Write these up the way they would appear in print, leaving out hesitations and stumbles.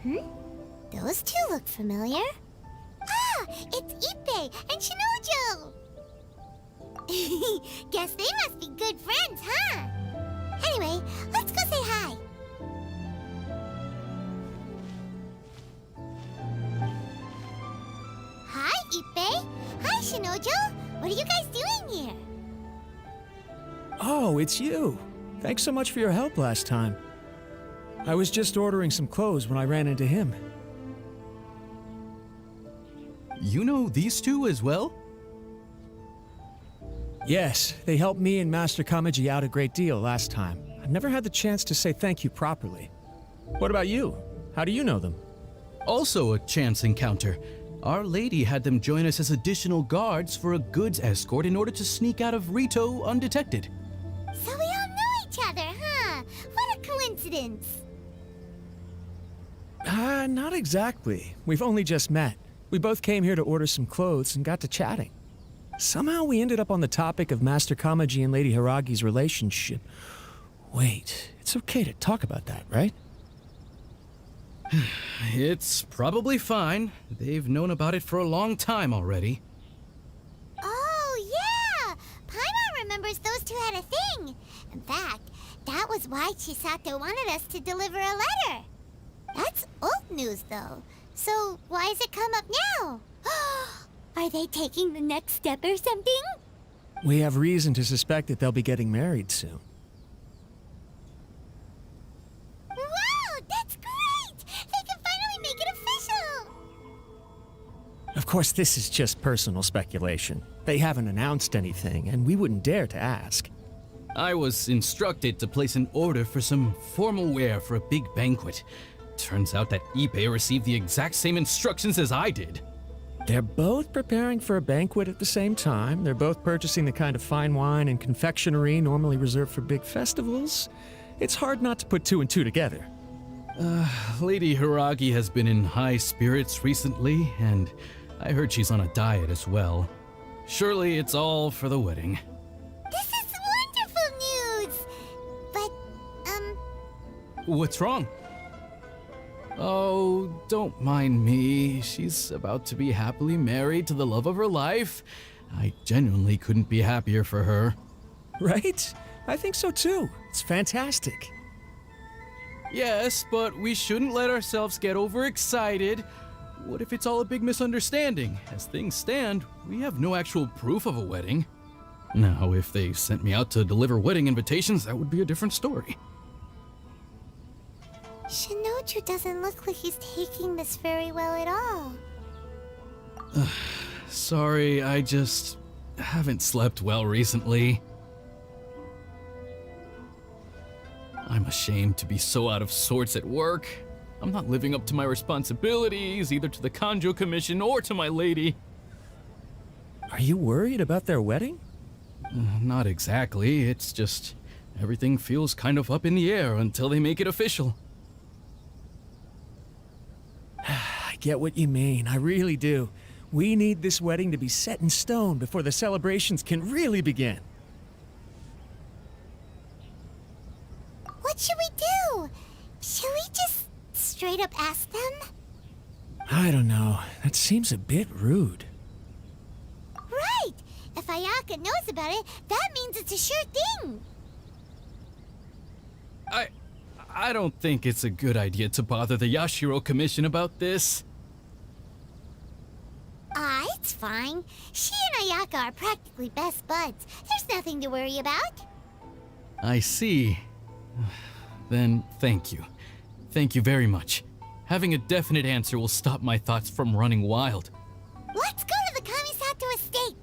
Those two look familiar. Ah, it's Ippei and Shinojo! Guess they must be good friends, huh? Anyway, let's go say hi. Hi, Ippei. Hi, Shinojo. What are you guys doing here? Oh, it's you. Thanks so much for your help last time. I was just ordering some clothes when I ran into him. You know these two as well? Yes, they helped me and Master Kamaji out a great deal last time. I've never had the chance to say thank you properly. What about you? How do you know them? Also a chance encounter. Our lady had them join us as additional guards for a goods escort in order to sneak out of Rito undetected. So we all know each other, huh? What a coincidence. Not exactly. We've only just met. We both came here to order some clothes and got to chatting. Somehow we ended up on the topic of Master Kamaji and Lady Hiragi's relationship. Wait, it's okay to talk about that, right? It's probably fine. They've known about it for a long time already. Oh, yeah! Paimon remembers those two had a thing. In fact, that was why Chisato wanted us to deliver a letter. That's old news, though. So why has it come up now? Are they taking the next step or something? We have reason to suspect that they'll be getting married soon. Wow, that's great! They can finally make it official! Of course, this is just personal speculation. They haven't announced anything, and we wouldn't dare to ask. I was instructed to place an order for some formal wear for a big banquet. Turns out that Ippei received the exact same instructions as I did. They're both preparing for a banquet at the same time. They're both purchasing the kind of fine wine and confectionery normally reserved for big festivals. It's hard not to put two and two together. Lady Hiragi has been in high spirits recently, and I heard she's on a diet as well. Surely it's all for the wedding. This is wonderful news! But, What's wrong? Oh, don't mind me. She's about to be happily married to the love of her life. I genuinely couldn't be happier for her. Right? I think so too. It's fantastic. Yes, but we shouldn't let ourselves get overexcited. What if it's all a big misunderstanding? As things stand, we have no actual proof of a wedding. Now, if they sent me out to deliver wedding invitations, that would be a different story. Shinoju doesn't look like he's taking this very well at all. Sorry, I just haven't slept well recently. I'm ashamed to be so out of sorts at work. I'm not living up to my responsibilities, either to the Kanjo Commission or to my lady. Are you worried about their wedding? Not exactly, it's just everything feels kind of up in the air until they make it official. I get what you mean, I really do. We need this wedding to be set in stone before the celebrations can really begin. What should we do? Should we just straight up ask them? I don't know. That seems a bit rude. Right! If Ayaka knows about it, that means it's a sure thing! I don't think it's a good idea to bother the Yashiro Commission about this. It's fine. She and Ayaka are practically best buds. There's nothing to worry about. I see. Then thank you. Thank you very much. Having a definite answer will stop my thoughts from running wild. Let's go to the Kamisato estate!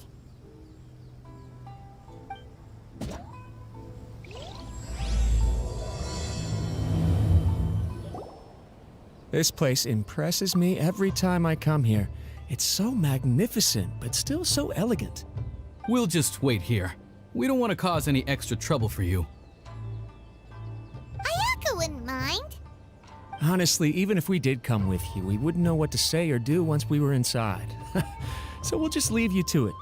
This place impresses me every time I come here. It's so magnificent, but still so elegant. We'll just wait here. We don't want to cause any extra trouble for you. Ayaka wouldn't mind. Honestly, even if we did come with you, we wouldn't know what to say or do once we were inside. So we'll just leave you to it.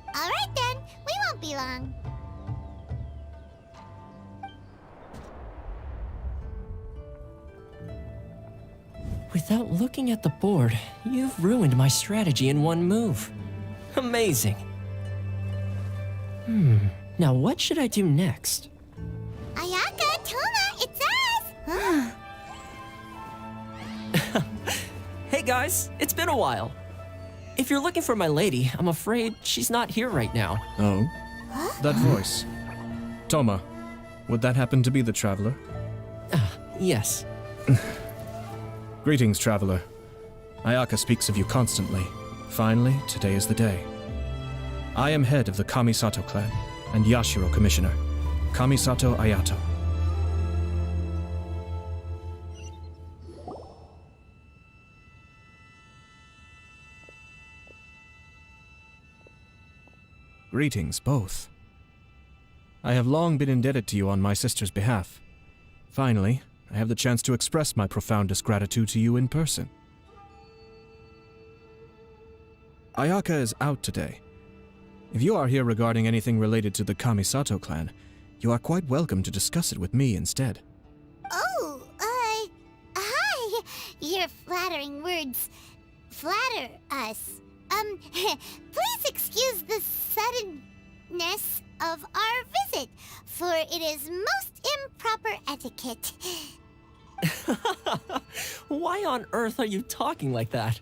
Alright then, we won't be long. Without looking at the board, you've ruined my strategy in one move. Amazing. Now what should I do next? Ayaka, Toma, it's us! Hey guys, it's been a while. If you're looking for my lady, I'm afraid she's not here right now. Oh? That voice. Toma, would that happen to be the traveler? Yes. Greetings, traveler. Ayaka speaks of you constantly. Finally, today is the day. I am head of the Kamisato clan and Yashiro commissioner, Kamisato Ayato. Greetings, both. I have long been indebted to you on my sister's behalf. Finally, I have the chance to express my profoundest gratitude to you in person. Ayaka is out today. If you are here regarding anything related to the Kamisato clan, you are quite welcome to discuss it with me instead. Oh, hi! Your flattering words flatter us. Please excuse the suddenness of our visit, for it is most improper etiquette. Why on earth are you talking like that?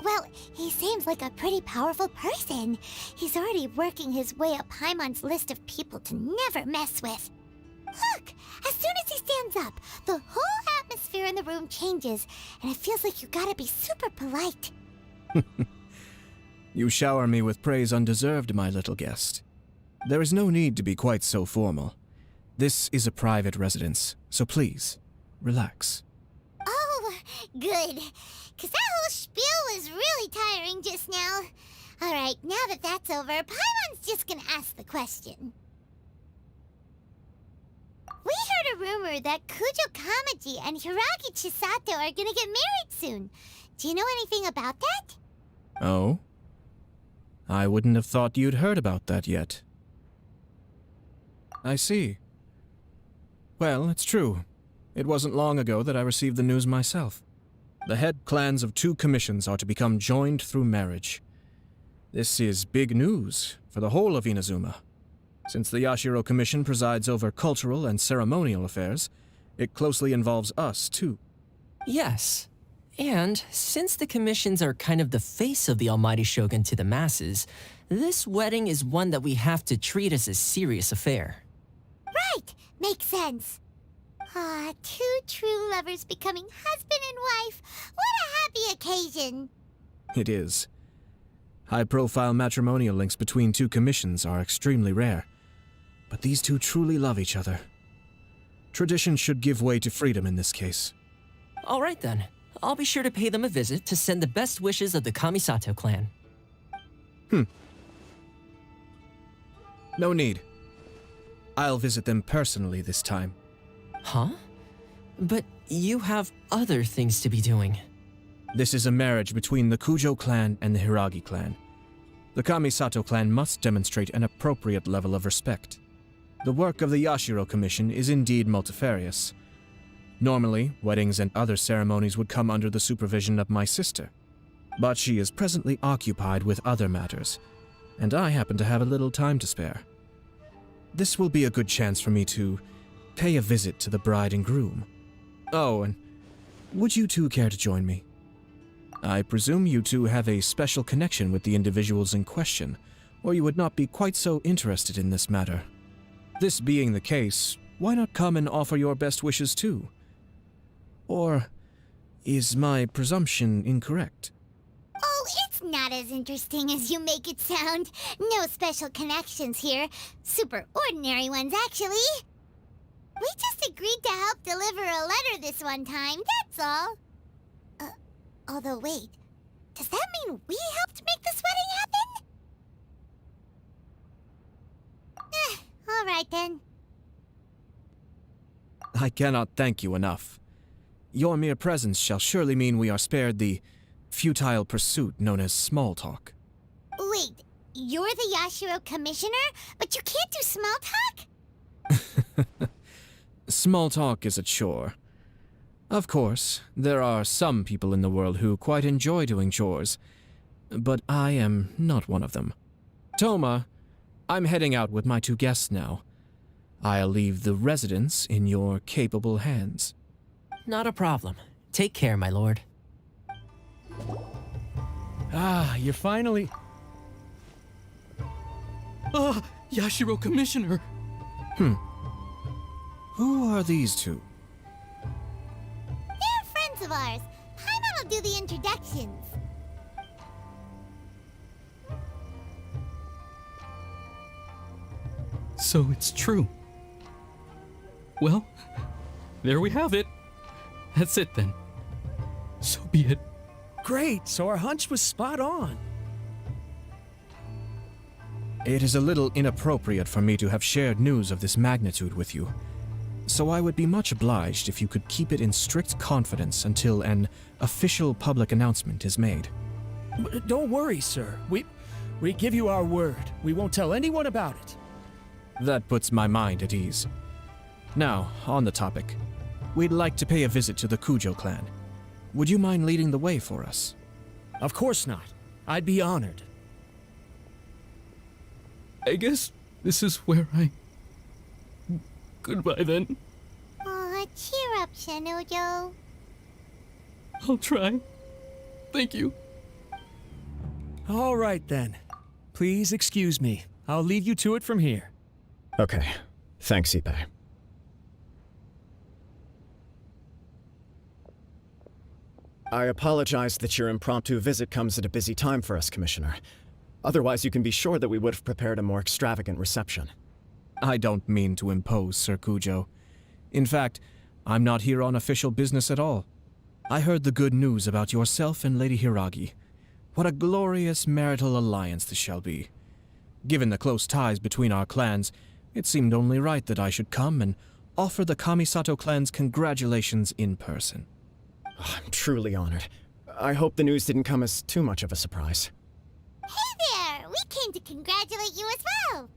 Well, he seems like a pretty powerful person. He's already working his way up Paimon's list of people to never mess with. Look, as soon as he stands up, the whole atmosphere in the room changes, and it feels like you gotta be super polite. You shower me with praise undeserved, my little guest. There is no need to be quite so formal. This is a private residence, so please, relax. Oh, good. Because that whole spiel was really tiring just now. All right, now that that's over, Paimon's just gonna ask the question. We heard a rumor that Kujo Kamaji and Hiragi Chisato are gonna get married soon. Do you know anything about that? Oh? I wouldn't have thought you'd heard about that yet. I see. Well, it's true. It wasn't long ago that I received the news myself. The head clans of 2 commissions are to become joined through marriage. This is big news for the whole of Inazuma. Since the Yashiro Commission presides over cultural and ceremonial affairs, it closely involves us, too. Yes. And since the commissions are kind of the face of the Almighty Shogun to the masses, this wedding is one that we have to treat as a serious affair. Right, makes sense. Ah, 2 true lovers becoming husband and wife. What a happy occasion. It is. High-profile matrimonial links between 2 commissions are extremely rare. But these 2 truly love each other. Tradition should give way to freedom in this case. All right then. I'll be sure to pay them a visit to send the best wishes of the Kamisato clan. No need. I'll visit them personally this time. Huh? But you have other things to be doing. This is a marriage between the Kujo clan and the Hiragi clan. The Kamisato clan must demonstrate an appropriate level of respect. The work of the Yashiro Commission is indeed multifarious. Normally, weddings and other ceremonies would come under the supervision of my sister. But she is presently occupied with other matters, and I happen to have a little time to spare. This will be a good chance for me to pay a visit to the bride and groom. Oh, and would you 2 care to join me? I presume you 2 have a special connection with the individuals in question, or you would not be quite so interested in this matter. This being the case, why not come and offer your best wishes too? Or is my presumption incorrect? Oh, it's not as interesting as you make it sound. No special connections here. Super ordinary ones, actually. We just agreed to help deliver a letter this one time, that's all. Although wait, does that mean we helped make this wedding happen? All right then. I cannot thank you enough. Your mere presence shall surely mean we are spared the futile pursuit known as small talk. Wait, you're the Yashiro commissioner, but you can't do small talk? Small talk is a chore. Of course, there are some people in the world who quite enjoy doing chores, but I am not one of them. Toma, I'm heading out with my 2 guests now. I'll leave the residence in your capable hands. Not a problem. Take care, my lord. Ah, you're finally... Yashiro Commissioner! Who are these 2? They're friends of ours. Paimon will do the introductions. So it's true. Well, there we have it. That's it then. So be it. Great, so our hunch was spot on. It is a little inappropriate for me to have shared news of this magnitude with you, so I would be much obliged if you could keep it in strict confidence until an official public announcement is made. Don't worry, sir. We give you our word. We won't tell anyone about it. That puts my mind at ease. Now, on the topic. We'd like to pay a visit to the Kujo clan. Would you mind leading the way for us? Of course not. I'd be honored. I guess this is where I... Goodbye then. Aw, cheer up, Shanojo. I'll try. Thank you. All right, then. Please excuse me. I'll leave you to it from here. Okay. Thanks, Ippei. I apologize that your impromptu visit comes at a busy time for us, Commissioner. Otherwise, you can be sure that we would have prepared a more extravagant reception. I don't mean to impose, Sir Kujo. In fact, I'm not here on official business at all. I heard the good news about yourself and Lady Hiragi. What a glorious marital alliance this shall be. Given the close ties between our clans, it seemed only right that I should come and offer the Kamisato clan's congratulations in person. Oh, I'm truly honored. I hope the news didn't come as too much of a surprise. Hey there! We came to congratulate you as well!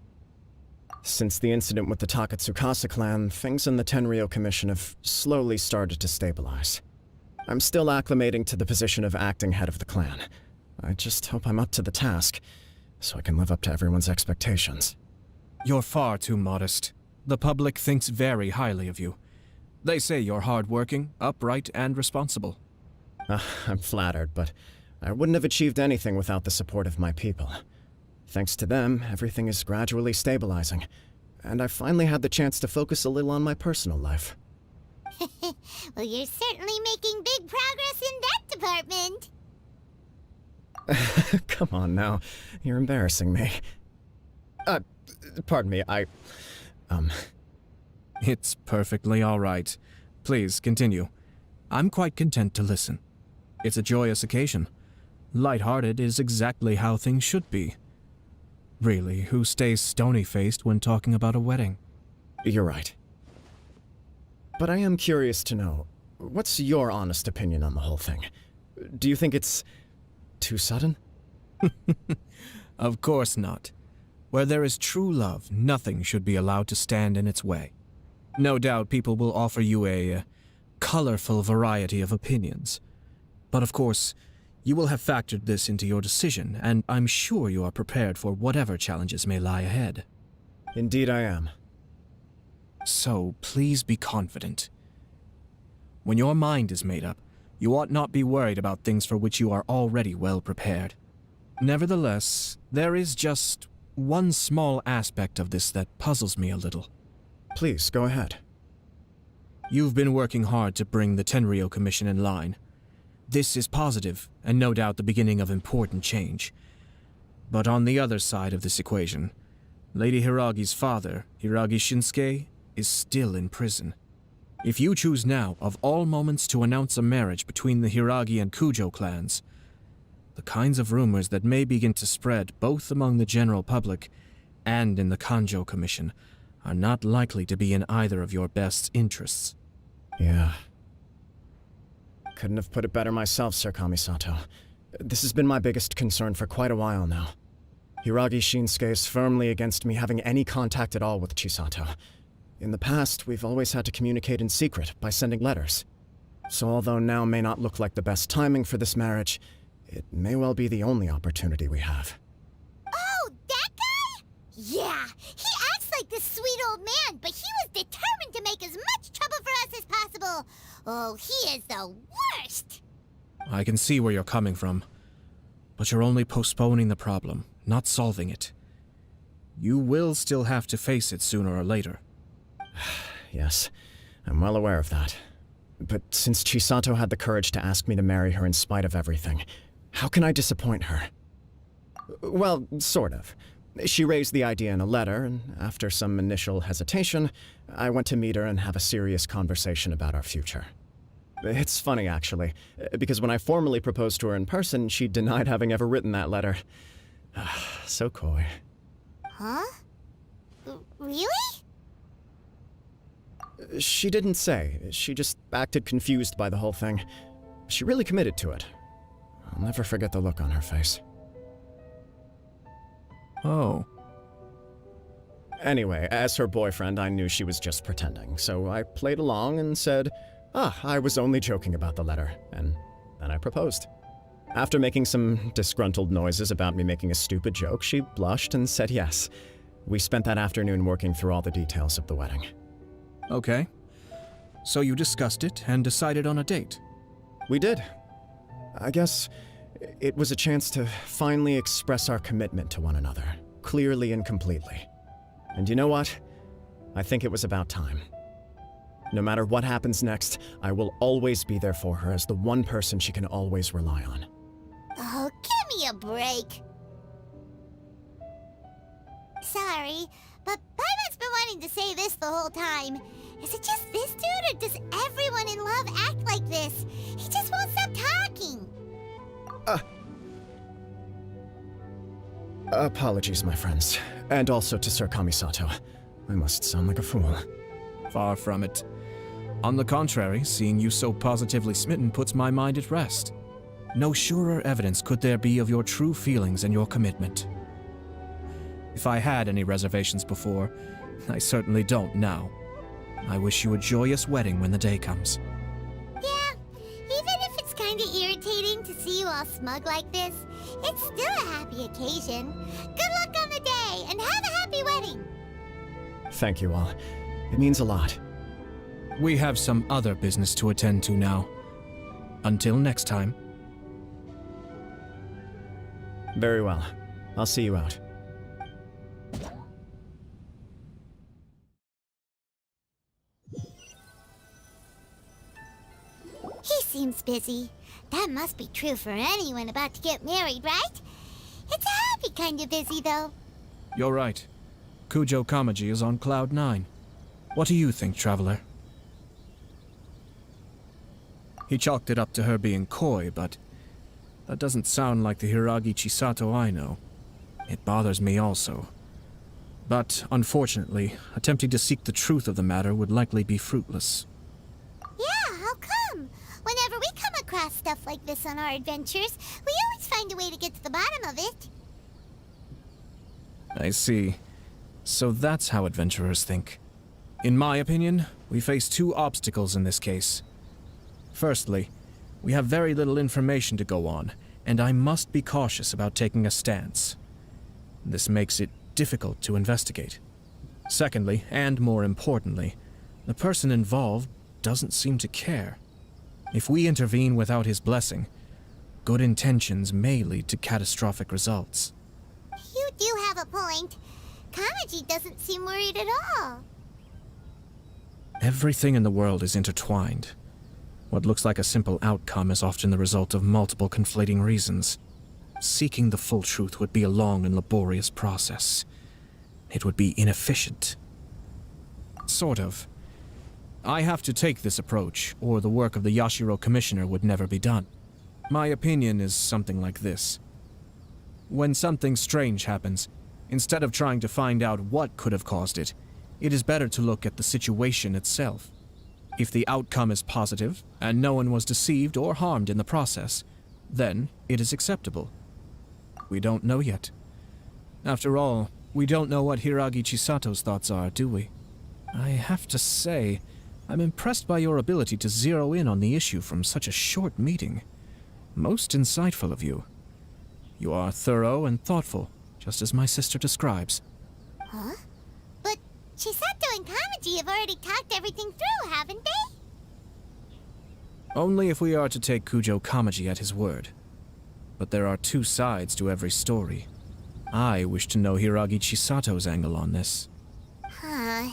Since the incident with the Takatsukasa clan, things in the Tenryou Commission have slowly started to stabilize. I'm still acclimating to the position of acting head of the clan. I just hope I'm up to the task, so I can live up to everyone's expectations. You're far too modest. The public thinks very highly of you. They say you're hardworking, upright, and responsible. I'm flattered, but I wouldn't have achieved anything without the support of my people. Thanks to them, everything is gradually stabilizing, and I finally had the chance to focus a little on my personal life. Well, you're certainly making big progress in that department. Come on now, you're embarrassing me. Pardon me, It's perfectly all right. Please, continue. I'm quite content to listen. It's a joyous occasion. Light-hearted is exactly how things should be. Really, who stays stony-faced when talking about a wedding? You're right. But I am curious to know, what's your honest opinion on the whole thing? Do you think it's too sudden? Of course not. Where there is true love, nothing should be allowed to stand in its way. No doubt people will offer you a colorful variety of opinions. But of course, you will have factored this into your decision, and I'm sure you are prepared for whatever challenges may lie ahead. Indeed I am. So please be confident. When your mind is made up, you ought not be worried about things for which you are already well prepared. Nevertheless, there is just one small aspect of this that puzzles me a little. Please, go ahead. You've been working hard to bring the Tenryou Commission in line. This is positive, and no doubt the beginning of important change. But on the other side of this equation, Lady Hiragi's father, Hiragi Shinsuke, is still in prison. If you choose now, of all moments, to announce a marriage between the Hiragi and Kujo clans, the kinds of rumors that may begin to spread both among the general public and in the Kanjo Commission are not likely to be in either of your best interests. Yeah. Couldn't have put it better myself, Sir Kamisato. This has been my biggest concern for quite a while now. Hiragi Shinsuke is firmly against me having any contact at all with Chisato. In the past, we've always had to communicate in secret by sending letters. So although now may not look like the best timing for this marriage, it may well be the only opportunity we have. Oh, that guy? Yeah, he acts like this sweet old man, but he was determined to make as much trouble for us as possible. Oh, he is the worst. I can see where you're coming from, but you're only postponing the problem, not solving it. You will still have to face it sooner or later. Yes, I'm well aware of that. But since Chisato had the courage to ask me to marry her in spite of everything, how can I disappoint her? Well, sort of. She raised the idea in a letter, and after some initial hesitation, I went to meet her and have a serious conversation about our future. It's funny, actually, because when I formally proposed to her in person, she denied having ever written that letter. So coy. Huh? Really? She didn't say. She just acted confused by the whole thing. She really committed to it. I'll never forget the look on her face. Oh. Anyway, as her boyfriend, I knew she was just pretending, so I played along and said, I was only joking about the letter, and then I proposed. After making some disgruntled noises about me making a stupid joke, she blushed and said yes. We spent that afternoon working through all the details of the wedding. Okay. So you discussed it and decided on a date? We did. I guess it was a chance to finally express our commitment to one another, clearly and completely. And you know what? I think it was about time. No matter what happens next, I will always be there for her as the one person she can always rely on. Oh, give me a break. Sorry, but Paimon's been wanting to say this the whole time. Is it just this dude, or does everyone in love act like this? He just won't stop talking. Apologies, my friends. And also to Sir Kamisato. I must sound like a fool. Far from it. On the contrary, seeing you so positively smitten puts my mind at rest. No surer evidence could there be of your true feelings and your commitment. If I had any reservations before, I certainly don't now. I wish you a joyous wedding when the day comes. Yeah, even if it's kinda irritating to see you all smug like this, it's still a happy occasion. Good luck on the day, and have a happy wedding! Thank you all. It means a lot. We have some other business to attend to now. Until next time. Very well. I'll see you out. He seems busy. That must be true for anyone about to get married, right? It's a happy kind of busy, though. You're right. Kujo Kamaji is on cloud 9. What do you think, traveler? He chalked it up to her being coy, but that doesn't sound like the Hiragi Chisato I know. It bothers me also. But, unfortunately, attempting to seek the truth of the matter would likely be fruitless. Yeah, how come? Whenever we come across stuff like this on our adventures, we always find a way to get to the bottom of it. I see. So that's how adventurers think. In my opinion, we face two obstacles in this case. Firstly, we have very little information to go on, and I must be cautious about taking a stance. This makes it difficult to investigate. Secondly, and more importantly, the person involved doesn't seem to care. If we intervene without his blessing, good intentions may lead to catastrophic results. You do have a point. Kamaji doesn't seem worried at all. Everything in the world is intertwined. What looks like a simple outcome is often the result of multiple conflating reasons. Seeking the full truth would be a long and laborious process. It would be inefficient. Sort of. I have to take this approach, or the work of the Yashiro Commissioner would never be done. My opinion is something like this. When something strange happens, instead of trying to find out what could have caused it, it is better to look at the situation itself. If the outcome is positive, and no one was deceived or harmed in the process, then it is acceptable. We don't know yet. After all, we don't know what Hiragi Chisato's thoughts are, do we? I have to say, I'm impressed by your ability to zero in on the issue from such a short meeting. Most insightful of you. You are thorough and thoughtful, just as my sister describes. Huh? But Chisato and Kamaji have already talked everything through, haven't they? Only if we are to take Kujo Kamaji at his word. But there are two sides to every story. I wish to know Hiragi Chisato's angle on this. Huh.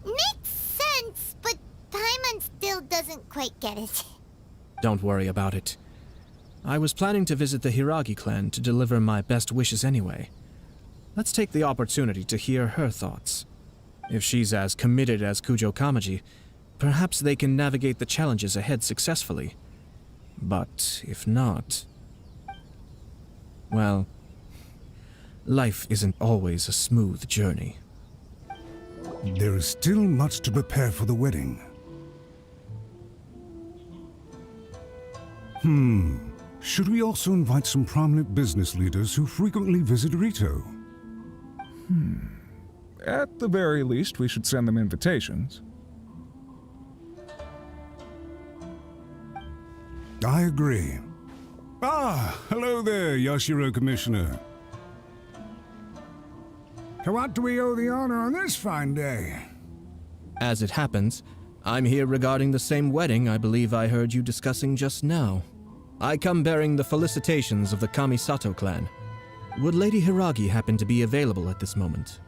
Makes sense, but Paimon still doesn't quite get it. Don't worry about it. I was planning to visit the Hiragi clan to deliver my best wishes anyway. Let's take the opportunity to hear her thoughts. If she's as committed as Kujo Kamaji, perhaps they can navigate the challenges ahead successfully. But if not... well, life isn't always a smooth journey. There is still much to prepare for the wedding. Should we also invite some prominent business leaders who frequently visit Rito? At the very least, we should send them invitations. I agree. Ah, hello there, Yashiro Commissioner. To what do we owe the honor on this fine day? As it happens, I'm here regarding the same wedding I believe I heard you discussing just now. I come bearing the felicitations of the Kamisato clan. Would Lady Hiragi happen to be available at this moment?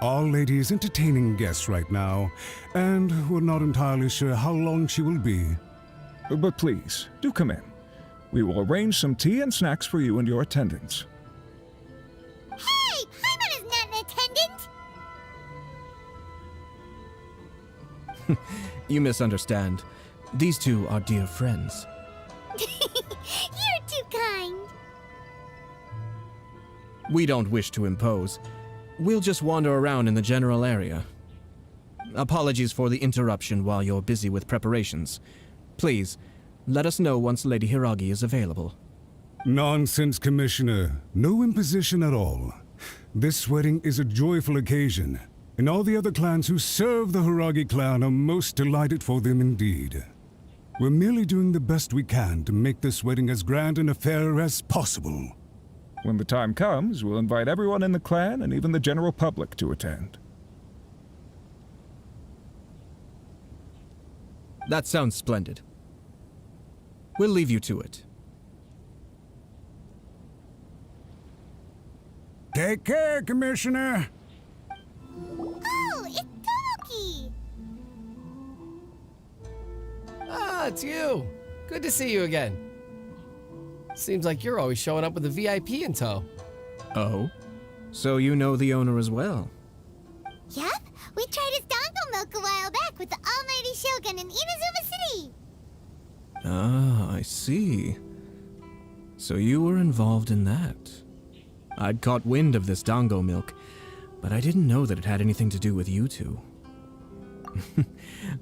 Our lady is entertaining guests right now, and we're not entirely sure how long she will be. But please, do come in. We will arrange some tea and snacks for you and your attendants. Hey! Paimon is not an attendant! You misunderstand. These two are dear friends. You're too kind. We don't wish to impose. We'll just wander around in the general area. Apologies for the interruption while you're busy with preparations. Please, let us know once Lady Hiragi is available. Nonsense, Commissioner. No imposition at all. This wedding is a joyful occasion, and all the other clans who serve the Hiragi clan are most delighted for them indeed. We're merely doing the best we can to make this wedding as grand an affair as possible. When the time comes, we'll invite everyone in the clan and even the general public to attend. That sounds splendid. We'll leave you to it. Take care, Commissioner. Oh, it's Tomoki! Ah, it's you. Good to see you again. Seems like you're always showing up with a VIP in tow. Oh? So you know the owner as well? Yep, we tried his dango milk a while back with the almighty Shogun in Inazuma City. Ah, I see. So you were involved in that. I'd caught wind of this dango milk, but I didn't know that it had anything to do with you two.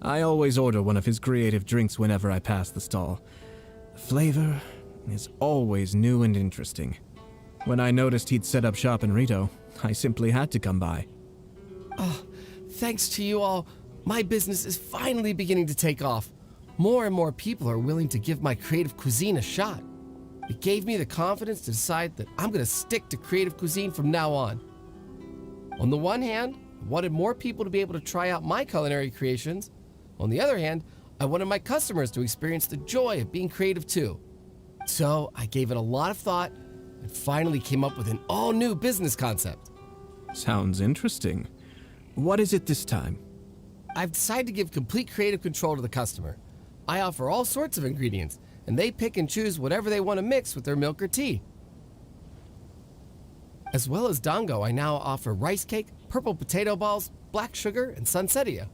I always order one of his creative drinks whenever I pass the stall. The flavor is always new and interesting. When I noticed he'd set up shop in Rito, I simply had to come by. Oh, thanks to you all, my business is finally beginning to take off. More and more people are willing to give my creative cuisine a shot. It gave me the confidence to decide that I'm going to stick to creative cuisine from now on. On the one hand, I wanted more people to be able to try out my culinary creations. On the other hand, I wanted my customers to experience the joy of being creative too. So I gave it a lot of thought and finally came up with an all-new business concept. Sounds interesting. What is it this time? I've decided to give complete creative control to the customer. I offer all sorts of ingredients, and they pick and choose whatever they want to mix with their milk or tea. As well as dango, I now offer rice cake, purple potato balls, black sugar, and sunsettia.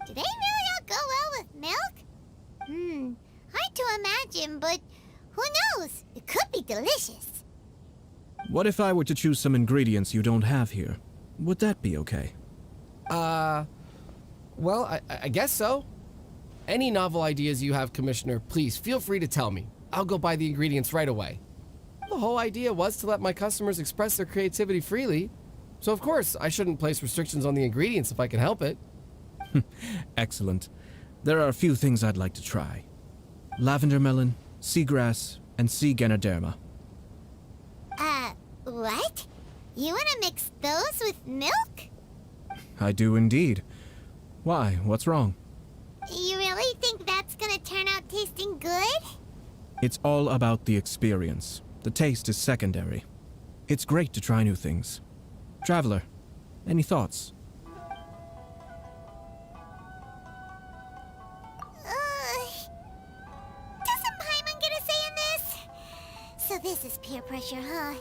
Do they really all go well with milk? Hard to imagine, but who knows? It could be delicious. What if I were to choose some ingredients you don't have here? Would that be okay? Well, I guess so. Any novel ideas you have, Commissioner, please feel free to tell me. I'll go buy the ingredients right away. The whole idea was to let my customers express their creativity freely, so of course I shouldn't place restrictions on the ingredients if I can help it. Excellent. There are a few things I'd like to try. Lavender melon, seagrass, and sea ganoderma. What? You wanna mix those with milk? I do indeed. Why? What's wrong? You really think that's gonna turn out tasting good? It's all about the experience. The taste is secondary. It's great to try new things. Traveler, any thoughts? Doesn't Paimon get a say in this? So this is peer pressure, huh?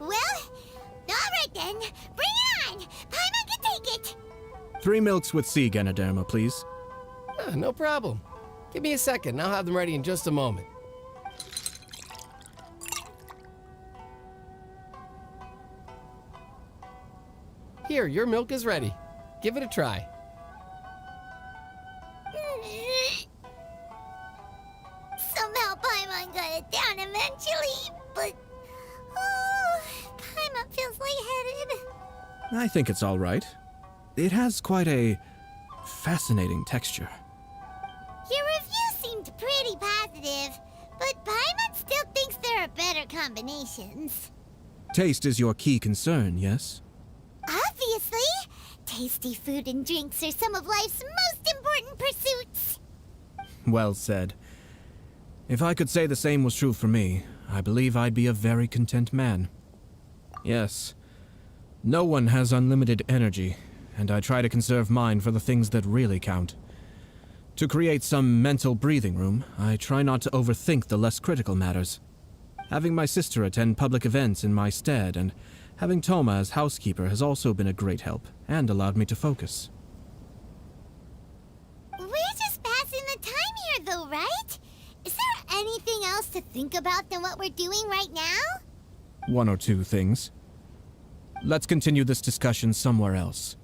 Well, alright then. Bring it on! Paimon can take it! 3 milks with sea ganoderma, please. No problem. Give me a second, I'll have them ready in just a moment. Here, your milk is ready. Give it a try. Somehow Paimon got it down eventually, but... Oh, Paimon feels lightheaded. I think it's all right. It has quite a fascinating texture. Your review seemed pretty positive, but Paimon still thinks there are better combinations. Taste is your key concern, yes? Obviously! Tasty food and drinks are some of life's most important pursuits. Well said. If I could say the same was true for me, I believe I'd be a very content man. Yes. No one has unlimited energy, and I try to conserve mine for the things that really count. To create some mental breathing room, I try not to overthink the less critical matters. Having my sister attend public events in my stead and having Toma as housekeeper has also been a great help and allowed me to focus. We're just passing the time here though, right? Is there anything else to think about than what we're doing right now? 1 or 2 things. Let's continue this discussion somewhere else.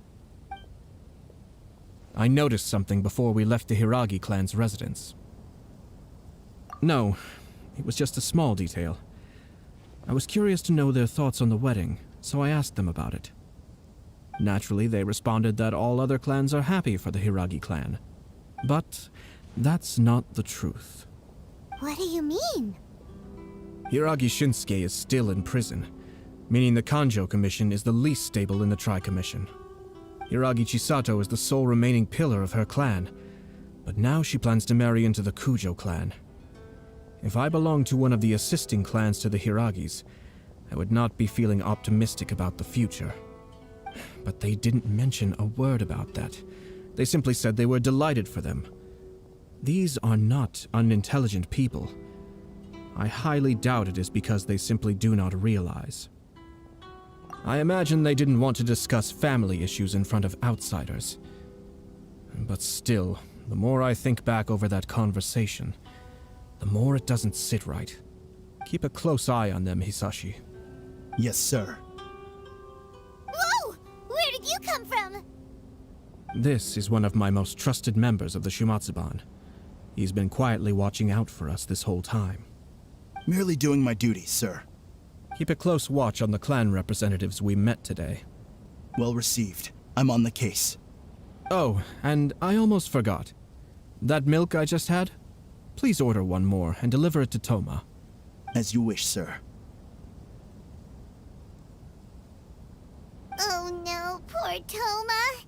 I noticed something before we left the Hiragi clan's residence. No, it was just a small detail. I was curious to know their thoughts on the wedding, so I asked them about it. Naturally, they responded that all other clans are happy for the Hiragi clan. But that's not the truth. What do you mean? Hiragi Shinsuke is still in prison, meaning the Kanjo Commission is the least stable in the Tri-Commission. Hiragi Chisato is the sole remaining pillar of her clan, but now she plans to marry into the Kujo clan. If I belonged to one of the assisting clans to the Hiragis, I would not be feeling optimistic about the future. But they didn't mention a word about that. They simply said they were delighted for them. These are not unintelligent people. I highly doubt it is because they simply do not realize. I imagine they didn't want to discuss family issues in front of outsiders. But still, the more I think back over that conversation, the more it doesn't sit right. Keep a close eye on them, Hisashi. Yes, sir. Whoa! Where did you come from? This is one of my most trusted members of the Shumatsuban. He's been quietly watching out for us this whole time. Merely doing my duty, sir. Keep a close watch on the clan representatives we met today. Well received. I'm on the case. Oh, and I almost forgot. That milk I just had? Please order one more and deliver it to Toma. As you wish, sir. Oh no, poor Toma.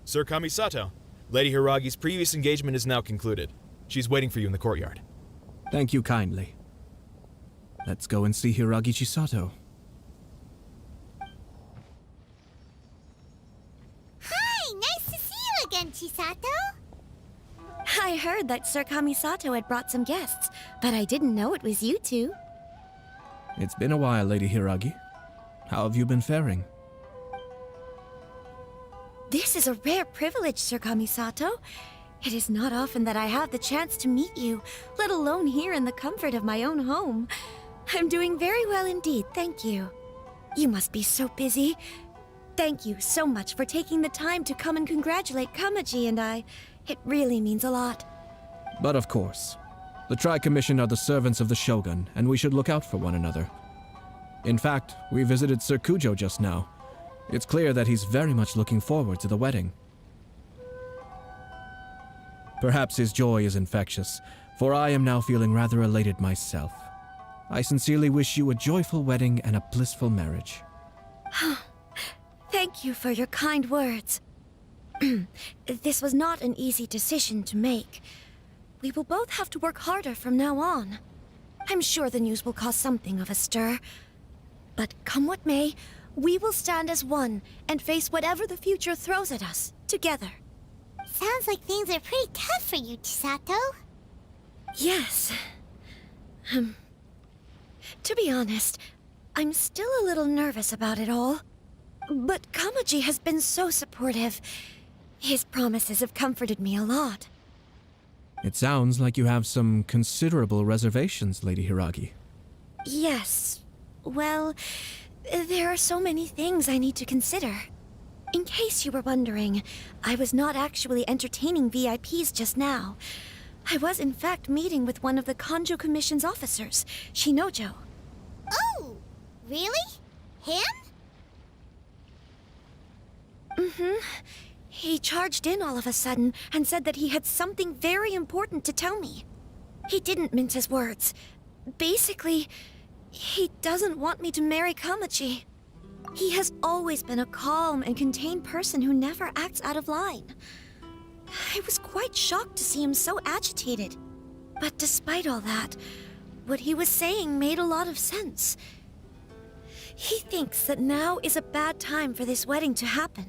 Sir Kamisato, Lady Hiragi's previous engagement is now concluded. She's waiting for you in the courtyard. Thank you kindly. Let's go and see Hiragi Chisato. Hi, nice to see you again, Chisato. I heard that Sir Kamisato had brought some guests, but I didn't know it was you two. It's been a while, Lady Hiragi. How have you been faring? This is a rare privilege, Sir Kamisato. It is not often that I have the chance to meet you, let alone here in the comfort of my own home. I'm doing very well indeed, thank you. You must be so busy. Thank you so much for taking the time to come and congratulate Kamaji and I. It really means a lot. But of course. The Tri-Commission are the servants of the Shogun, and we should look out for one another. In fact, we visited Sir Kujo just now. It's clear that he's very much looking forward to the wedding. Perhaps his joy is infectious, for I am now feeling rather elated myself. I sincerely wish you a joyful wedding and a blissful marriage. Thank you for your kind words. This was not an easy decision to make. We will both have to work harder from now on. I'm sure the news will cause something of a stir. But come what may, we will stand as one and face whatever the future throws at us, together. Sounds like things are pretty tough for you, Chisato. Yes. To be honest, I'm still a little nervous about it all. But Kamaji has been so supportive. His promises have comforted me a lot. It sounds like you have some considerable reservations, Lady Hiragi. Yes. Well, there are so many things I need to consider. In case you were wondering, I was not actually entertaining VIPs just now. I was in fact meeting with one of the Kanjo Commission's officers, Shinojo. Oh, really? Him? Mm-hmm. He charged in all of a sudden and said that he had something very important to tell me. He didn't mince his words. Basically, he doesn't want me to marry Kamaji. He has always been a calm and contained person who never acts out of line. I was quite shocked to see him so agitated. But despite all that, what he was saying made a lot of sense. He thinks that now is a bad time for this wedding to happen.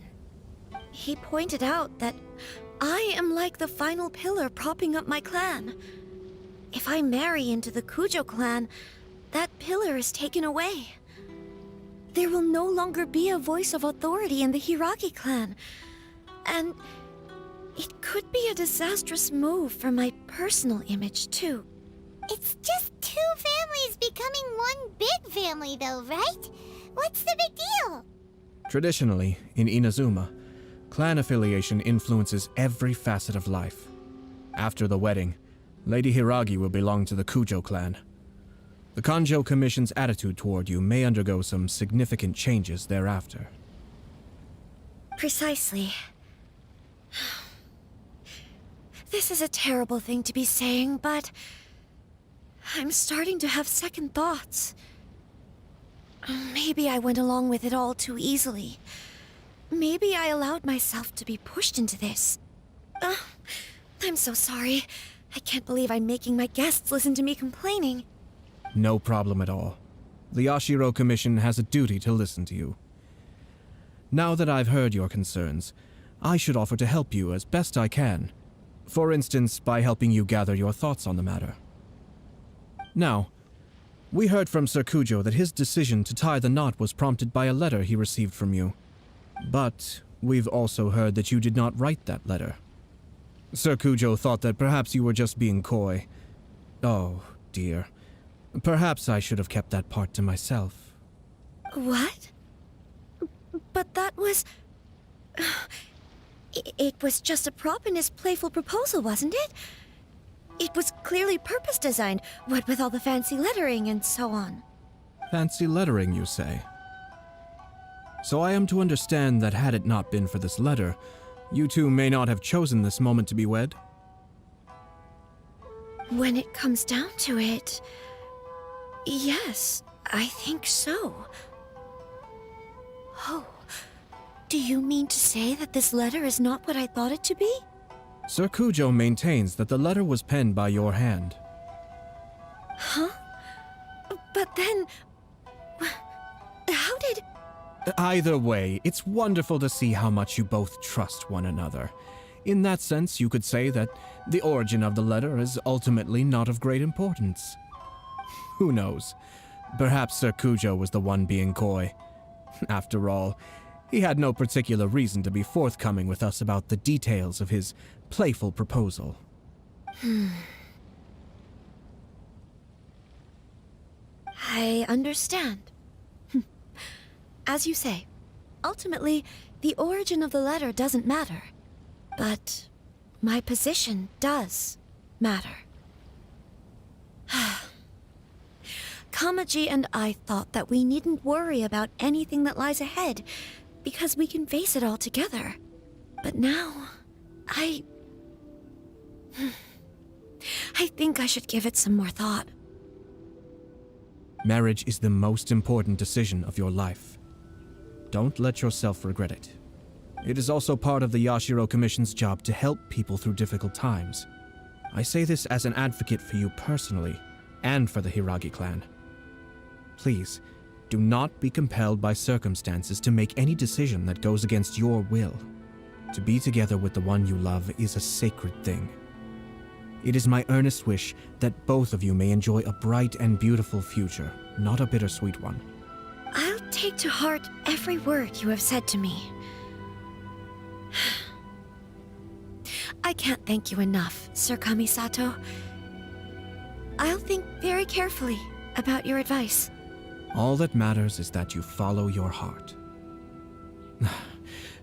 He pointed out that I am like the final pillar propping up my clan. If I marry into the Kujo clan, that pillar is taken away. There will no longer be a voice of authority in the Hiragi clan. And it could be a disastrous move for my personal image, too. It's just two families becoming one big family, though, right? What's the big deal? Traditionally, in Inazuma, clan affiliation influences every facet of life. After the wedding, Lady Hiragi will belong to the Kujo clan. The Kanjo Commission's attitude toward you may undergo some significant changes thereafter. Precisely. This is a terrible thing to be saying, but I'm starting to have second thoughts. Maybe I went along with it all too easily. Maybe I allowed myself to be pushed into this. I'm so sorry. I can't believe I'm making my guests listen to me complaining. No problem at all. The Yashiro Commission has a duty to listen to you. Now that I've heard your concerns, I should offer to help you as best I can. For instance, by helping you gather your thoughts on the matter. Now, we heard from Sir Kujo that his decision to tie the knot was prompted by a letter he received from you. But we've also heard that you did not write that letter. Sir Kujo thought that perhaps you were just being coy. Oh, dear. Perhaps I should have kept that part to myself. What? But that was... It was just a prop in his playful proposal, wasn't it? It was clearly purpose-designed, what with all the fancy lettering and so on. Fancy lettering, you say? So I am to understand that had it not been for this letter, you two may not have chosen this moment to be wed? When it comes down to it... yes, I think so. Oh, do you mean to say that this letter is not what I thought it to be? Sir Kujo maintains that the letter was penned by your hand. Huh? But then... how did... Either way, it's wonderful to see how much you both trust one another. In that sense, you could say that the origin of the letter is ultimately not of great importance. Who knows? Perhaps Sir Kujo was the one being coy. After all, he had no particular reason to be forthcoming with us about the details of his playful proposal. I understand. As you say, ultimately, the origin of the letter doesn't matter. But my position does matter. Kamaji and I thought that we needn't worry about anything that lies ahead, because we can face it all together. But now, I think I should give it some more thought. Marriage is the most important decision of your life. Don't let yourself regret it. It is also part of the Yashiro Commission's job to help people through difficult times. I say this as an advocate for you personally, and for the Hiragi clan. Please, do not be compelled by circumstances to make any decision that goes against your will. To be together with the one you love is a sacred thing. It is my earnest wish that both of you may enjoy a bright and beautiful future, not a bittersweet one. I'll take to heart every word you have said to me. I can't thank you enough, Sir Kamisato. I'll think very carefully about your advice. All that matters is that you follow your heart.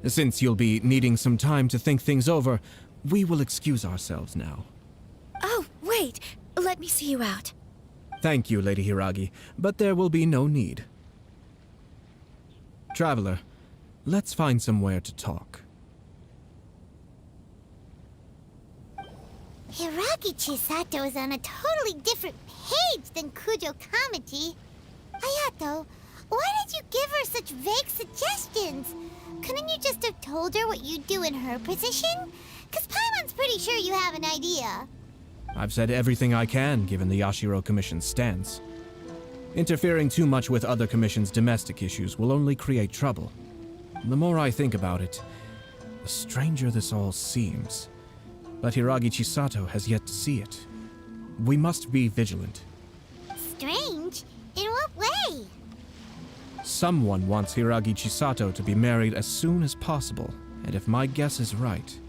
Since you'll be needing some time to think things over, we will excuse ourselves now. Oh, wait. Let me see you out. Thank you, Lady Hiragi, but there will be no need. Traveler, let's find somewhere to talk. Hiragi Chisato is on a totally different page than Kujo Kamaji. Ayato, why did you give her such vague suggestions? Couldn't you just have told her what you'd do in her position? 'Cause Paimon's pretty sure you have an idea. I've said everything I can, given the Yashiro Commission's stance. Interfering too much with other commission's domestic issues will only create trouble. The more I think about it, the stranger this all seems. But Hiragi Chisato has yet to see it. We must be vigilant. Strange? In what way? Someone wants Hiragi Chisato to be married as soon as possible, and if my guess is right,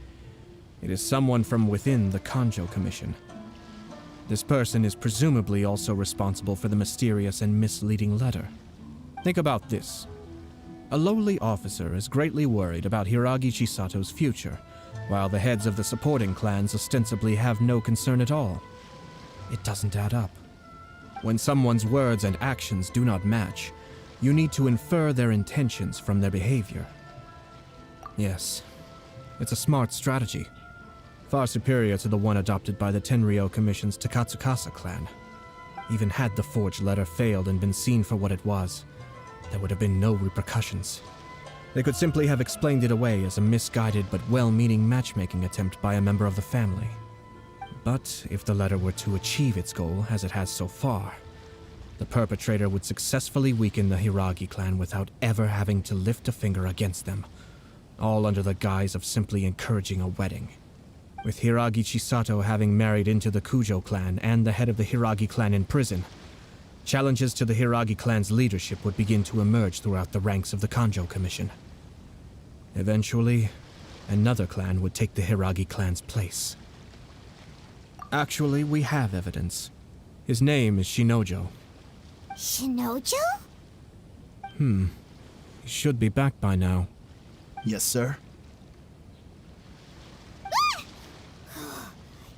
it is someone from within the Kanjo Commission. This person is presumably also responsible for the mysterious and misleading letter. Think about this. A lowly officer is greatly worried about Hiragi Chisato's future, while the heads of the supporting clans ostensibly have no concern at all. It doesn't add up. When someone's words and actions do not match, you need to infer their intentions from their behavior. Yes, it's a smart strategy. Far superior to the one adopted by the Tenryou Commission's Takatsukasa clan. Even had the forged letter failed and been seen for what it was, there would have been no repercussions. They could simply have explained it away as a misguided but well-meaning matchmaking attempt by a member of the family. But if the letter were to achieve its goal, as it has so far, the perpetrator would successfully weaken the Hiragi clan without ever having to lift a finger against them, all under the guise of simply encouraging a wedding. With Hiragi Chisato having married into the Kujo clan and the head of the Hiragi clan in prison, challenges to the Hiragi clan's leadership would begin to emerge throughout the ranks of the Kanjo Commission. Eventually, another clan would take the Hiragi clan's place. Actually, we have evidence. His name is Shinojo. Shinojo? He should be back by now. Yes, sir.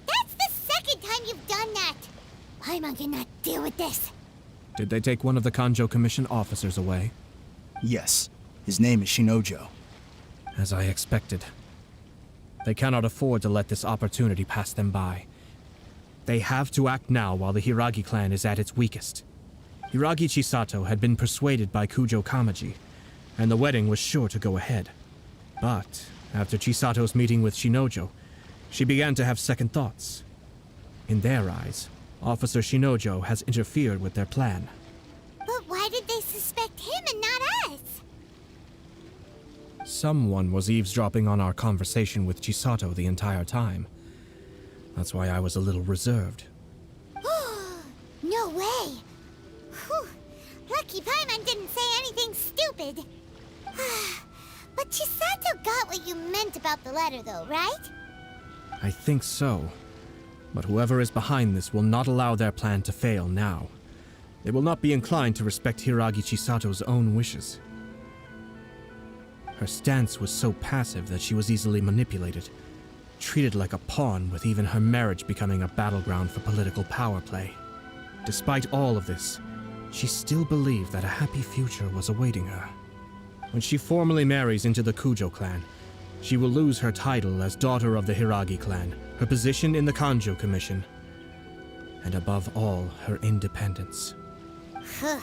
That's the second time you've done that! Paimon cannot deal with this. Did they take one of the Kanjo Commission officers away? Yes. His name is Shinojo. As I expected. They cannot afford to let this opportunity pass them by. They have to act now while the Hiragi clan is at its weakest. Hiragi Chisato had been persuaded by Kujo Kamaji, and the wedding was sure to go ahead. But after Chisato's meeting with Shinojo, she began to have second thoughts. In their eyes, Officer Shinojo has interfered with their plan. But why did they suspect him and not us? Someone was eavesdropping on our conversation with Chisato the entire time. That's why I was a little reserved. No way! Whew. Lucky Paimon didn't say anything stupid. But Chisato got what you meant about the letter though, right? I think so. But whoever is behind this will not allow their plan to fail now. They will not be inclined to respect Hiragi Chisato's own wishes. Her stance was so passive that she was easily manipulated, treated like a pawn, with even her marriage becoming a battleground for political power play. Despite all of this, she still believed that a happy future was awaiting her. When she formally marries into the Kujo clan, she will lose her title as daughter of the Hiragi clan, her position in the Kanjo Commission, and above all, her independence. Huh.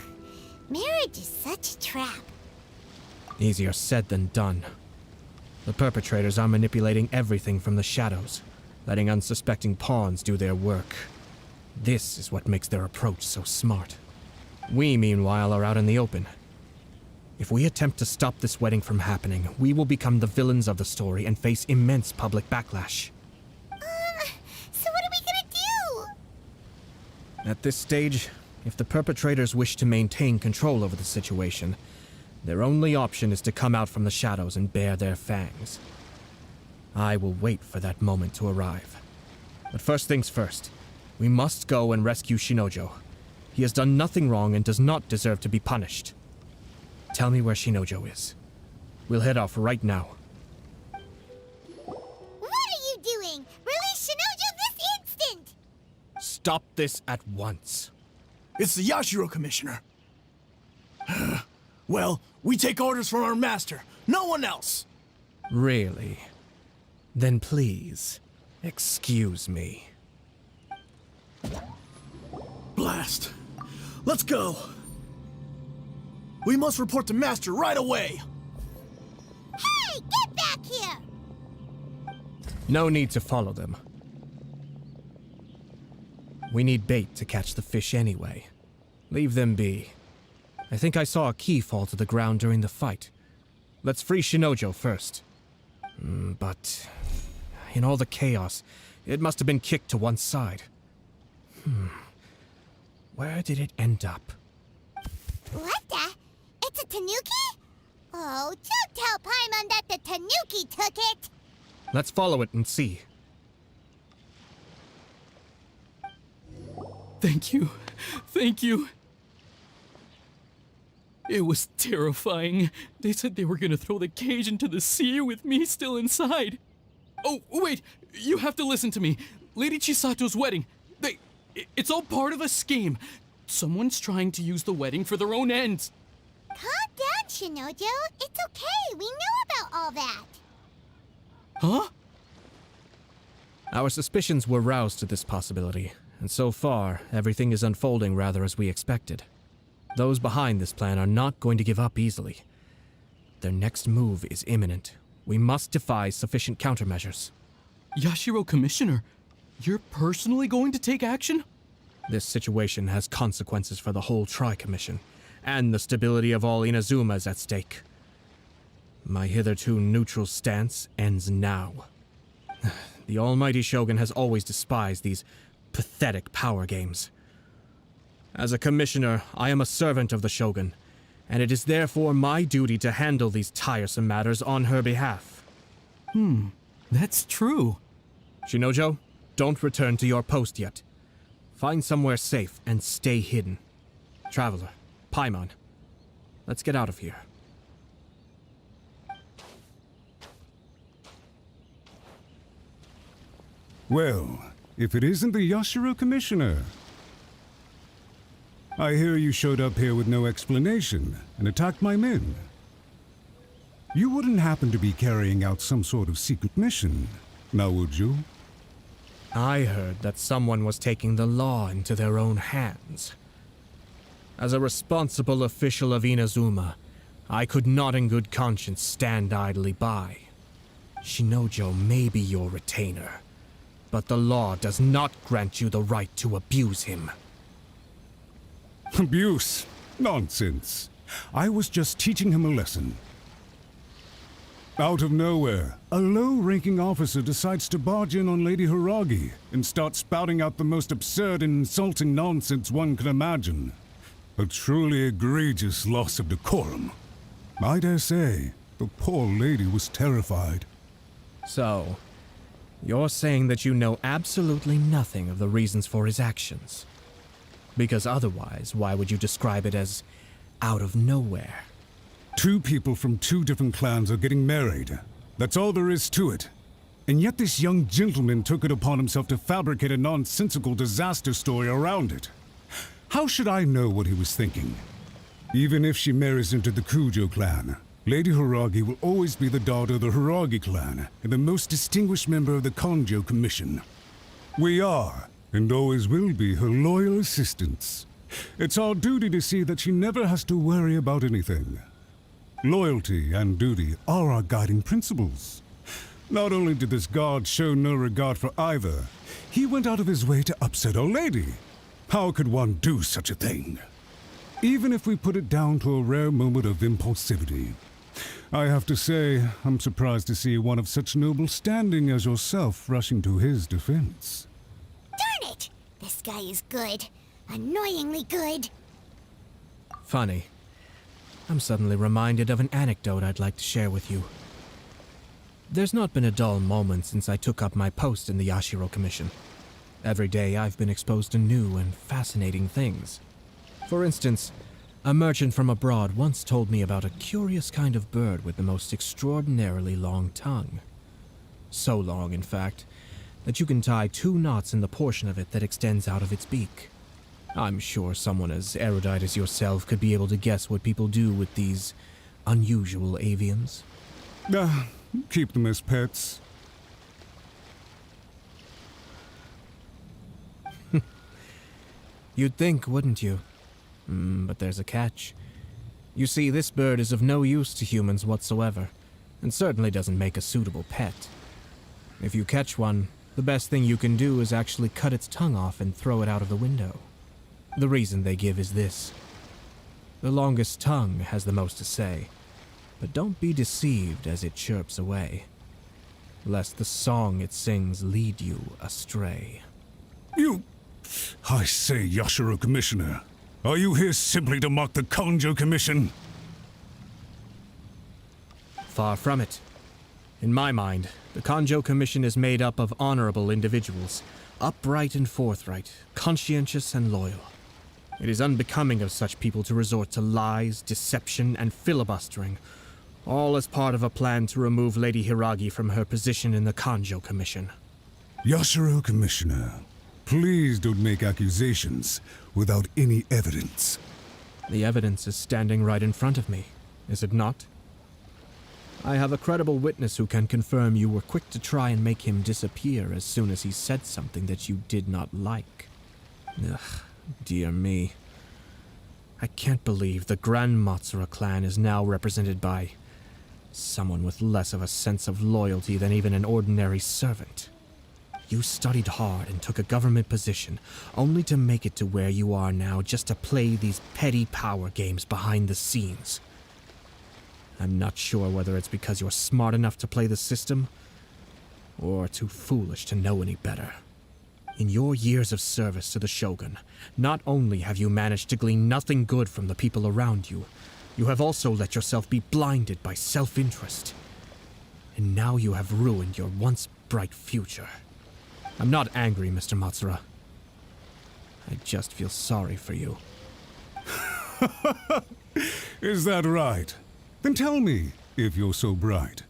Marriage is such a trap. Easier said than done. The perpetrators are manipulating everything from the shadows, letting unsuspecting pawns do their work. This is what makes their approach so smart. We, meanwhile, are out in the open. If we attempt to stop this wedding from happening, we will become the villains of the story and face immense public backlash. So what are we gonna do? At this stage, if the perpetrators wish to maintain control over the situation, their only option is to come out from the shadows and bare their fangs. I will wait for that moment to arrive. But first things first, we must go and rescue Shinojo. He has done nothing wrong and does not deserve to be punished. Tell me where Shinojo is. We'll head off right now. What are you doing? Release Shinojo this instant! Stop this at once. It's the Yashiro Commissioner. Well, we take orders from our master, no one else. Really? Then please, excuse me. Blast. Let's go. We must report to Master right away. Hey, get back here! No need to follow them. We need bait to catch the fish anyway. Leave them be. I think I saw a key fall to the ground during the fight. Let's free Shinojo first. But in all the chaos, it must have been kicked to one side. Where did it end up? What the? It's a tanuki? Oh, don't tell Paimon that the tanuki took it! Let's follow it and see. Thank you. Thank you. It was terrifying. They said they were gonna throw the cage into the sea with me still inside. Oh, wait! You have to listen to me. Lady Chisato's wedding. It's all part of a scheme. Someone's trying to use the wedding for their own ends. Calm down, Shinojo. It's okay. We know about all that. Huh? Our suspicions were roused to this possibility, and so far, everything is unfolding rather as we expected. Those behind this plan are not going to give up easily. Their next move is imminent. We must devise sufficient countermeasures. Yashiro Commissioner, you're personally going to take action? This situation has consequences for the whole Tri-Commission, and the stability of all Inazuma is at stake. My hitherto neutral stance ends now. The almighty Shogun has always despised these pathetic power games. As a commissioner, I am a servant of the Shogun, and it is therefore my duty to handle these tiresome matters on her behalf. That's true. Shinojo, don't return to your post yet. Find somewhere safe and stay hidden. Traveler, Paimon, let's get out of here. Well, if it isn't the Yashiro Commissioner. I hear you showed up here with no explanation and attacked my men. You wouldn't happen to be carrying out some sort of secret mission, now would you? I heard that someone was taking the law into their own hands. As a responsible official of Inazuma, I could not in good conscience stand idly by. Shinojo may be your retainer, but the law does not grant you the right to abuse him. Abuse? Nonsense. I was just teaching him a lesson. Out of nowhere, a low-ranking officer decides to barge in on Lady Hiragi and start spouting out the most absurd and insulting nonsense one can imagine. A truly egregious loss of decorum. I dare say, the poor lady was terrified. So, you're saying that you know absolutely nothing of the reasons for his actions? Because otherwise, why would you describe it as out of nowhere? Two people from two different clans are getting married. That's all there is to it. And yet this young gentleman took it upon himself to fabricate a nonsensical disaster story around it. How should I know what he was thinking? Even if she marries into the Kujo clan, Lady Hiragi will always be the daughter of the Hiragi clan and the most distinguished member of the Kanjo Commission. We are, and always will be, her loyal assistants. It's our duty to see that she never has to worry about anything. Loyalty and duty are our guiding principles. Not only did this guard show no regard for either, he went out of his way to upset our lady. How could one do such a thing? Even if we put it down to a rare moment of impulsivity. I have to say, I'm surprised to see one of such noble standing as yourself rushing to his defense. Darn it! This guy is good. Annoyingly good. Funny. I'm suddenly reminded of an anecdote I'd like to share with you. There's not been a dull moment since I took up my post in the Yashiro Commission. Every day I've been exposed to new and fascinating things. For instance, a merchant from abroad once told me about a curious kind of bird with the most extraordinarily long tongue. So long, in fact, that you can tie 2 knots in the portion of it that extends out of its beak. I'm sure someone as erudite as yourself could be able to guess what people do with these unusual avians. Keep them as pets. You'd think, wouldn't you? But there's a catch. You see, this bird is of no use to humans whatsoever, and certainly doesn't make a suitable pet. If you catch one, the best thing you can do is actually cut its tongue off and throw it out of the window. The reason they give is this. The longest tongue has the most to say, but don't be deceived as it chirps away, lest the song it sings lead you astray. I say, Yashiro Commissioner, are you here simply to mock the Kanjo Commission? Far from it. In my mind, the Kanjo Commission is made up of honorable individuals, upright and forthright, conscientious and loyal. It is unbecoming of such people to resort to lies, deception, and filibustering, all as part of a plan to remove Lady Hiragi from her position in the Kanjo Commission. Yashiro Commissioner, please don't make accusations without any evidence. The evidence is standing right in front of me, is it not? I have a credible witness who can confirm you were quick to try and make him disappear as soon as he said something that you did not like. Ugh, dear me. I can't believe the Grand Matsura clan is now represented by someone with less of a sense of loyalty than even an ordinary servant. You studied hard and took a government position, only to make it to where you are now just to play these petty power games behind the scenes. I'm not sure whether it's because you're smart enough to play the system, or too foolish to know any better. In your years of service to the Shogun, not only have you managed to glean nothing good from the people around you, you have also let yourself be blinded by self-interest. And now you have ruined your once bright future. I'm not angry, Mr. Matsura. I just feel sorry for you. Is that right? Then tell me, if you're so bright,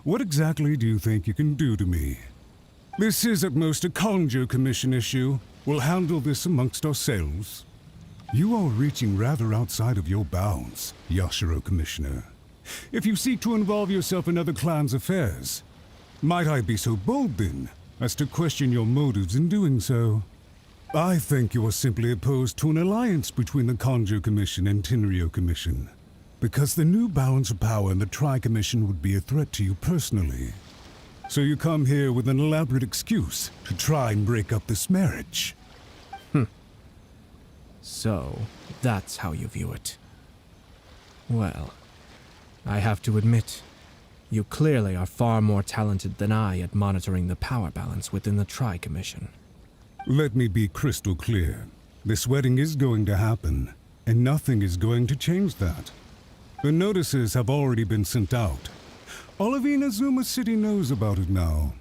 what exactly do you think you can do to me? This is at most a Kanjo Commission issue. We'll handle this amongst ourselves. You are reaching rather outside of your bounds, Yashiro Commissioner. If you seek to involve yourself in other clans' affairs, might I be so bold then, as to question your motives in doing so? I think you are simply opposed to an alliance between the Kanjo Commission and Tenryo Commission, because the new balance of power in the Tri-Commission would be a threat to you personally. So you come here with an elaborate excuse to try and break up this marriage. So, that's how you view it. Well, I have to admit, you clearly are far more talented than I at monitoring the power balance within the Tri-Commission. Let me be crystal clear. This wedding is going to happen, and nothing is going to change that. The notices have already been sent out. All of Inazuma City knows about it now.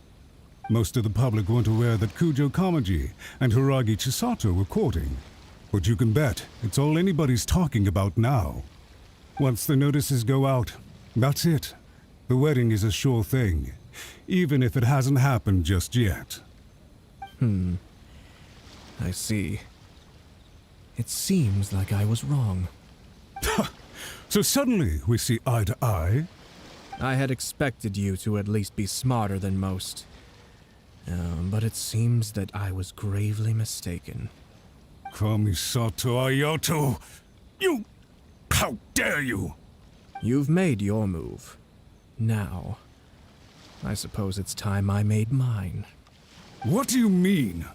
Most of the public weren't aware that Kujo Kamaji and Hiragi Chisato were courting. But you can bet it's all anybody's talking about now. Once the notices go out, that's it. The wedding is a sure thing, even if it hasn't happened just yet. I see. It seems like I was wrong. So suddenly we see eye to eye? I had expected you to at least be smarter than most. But it seems that I was gravely mistaken. Kamisato Ayato! You... How dare you! You've made your move. Now, I suppose it's time I made mine. What do you mean?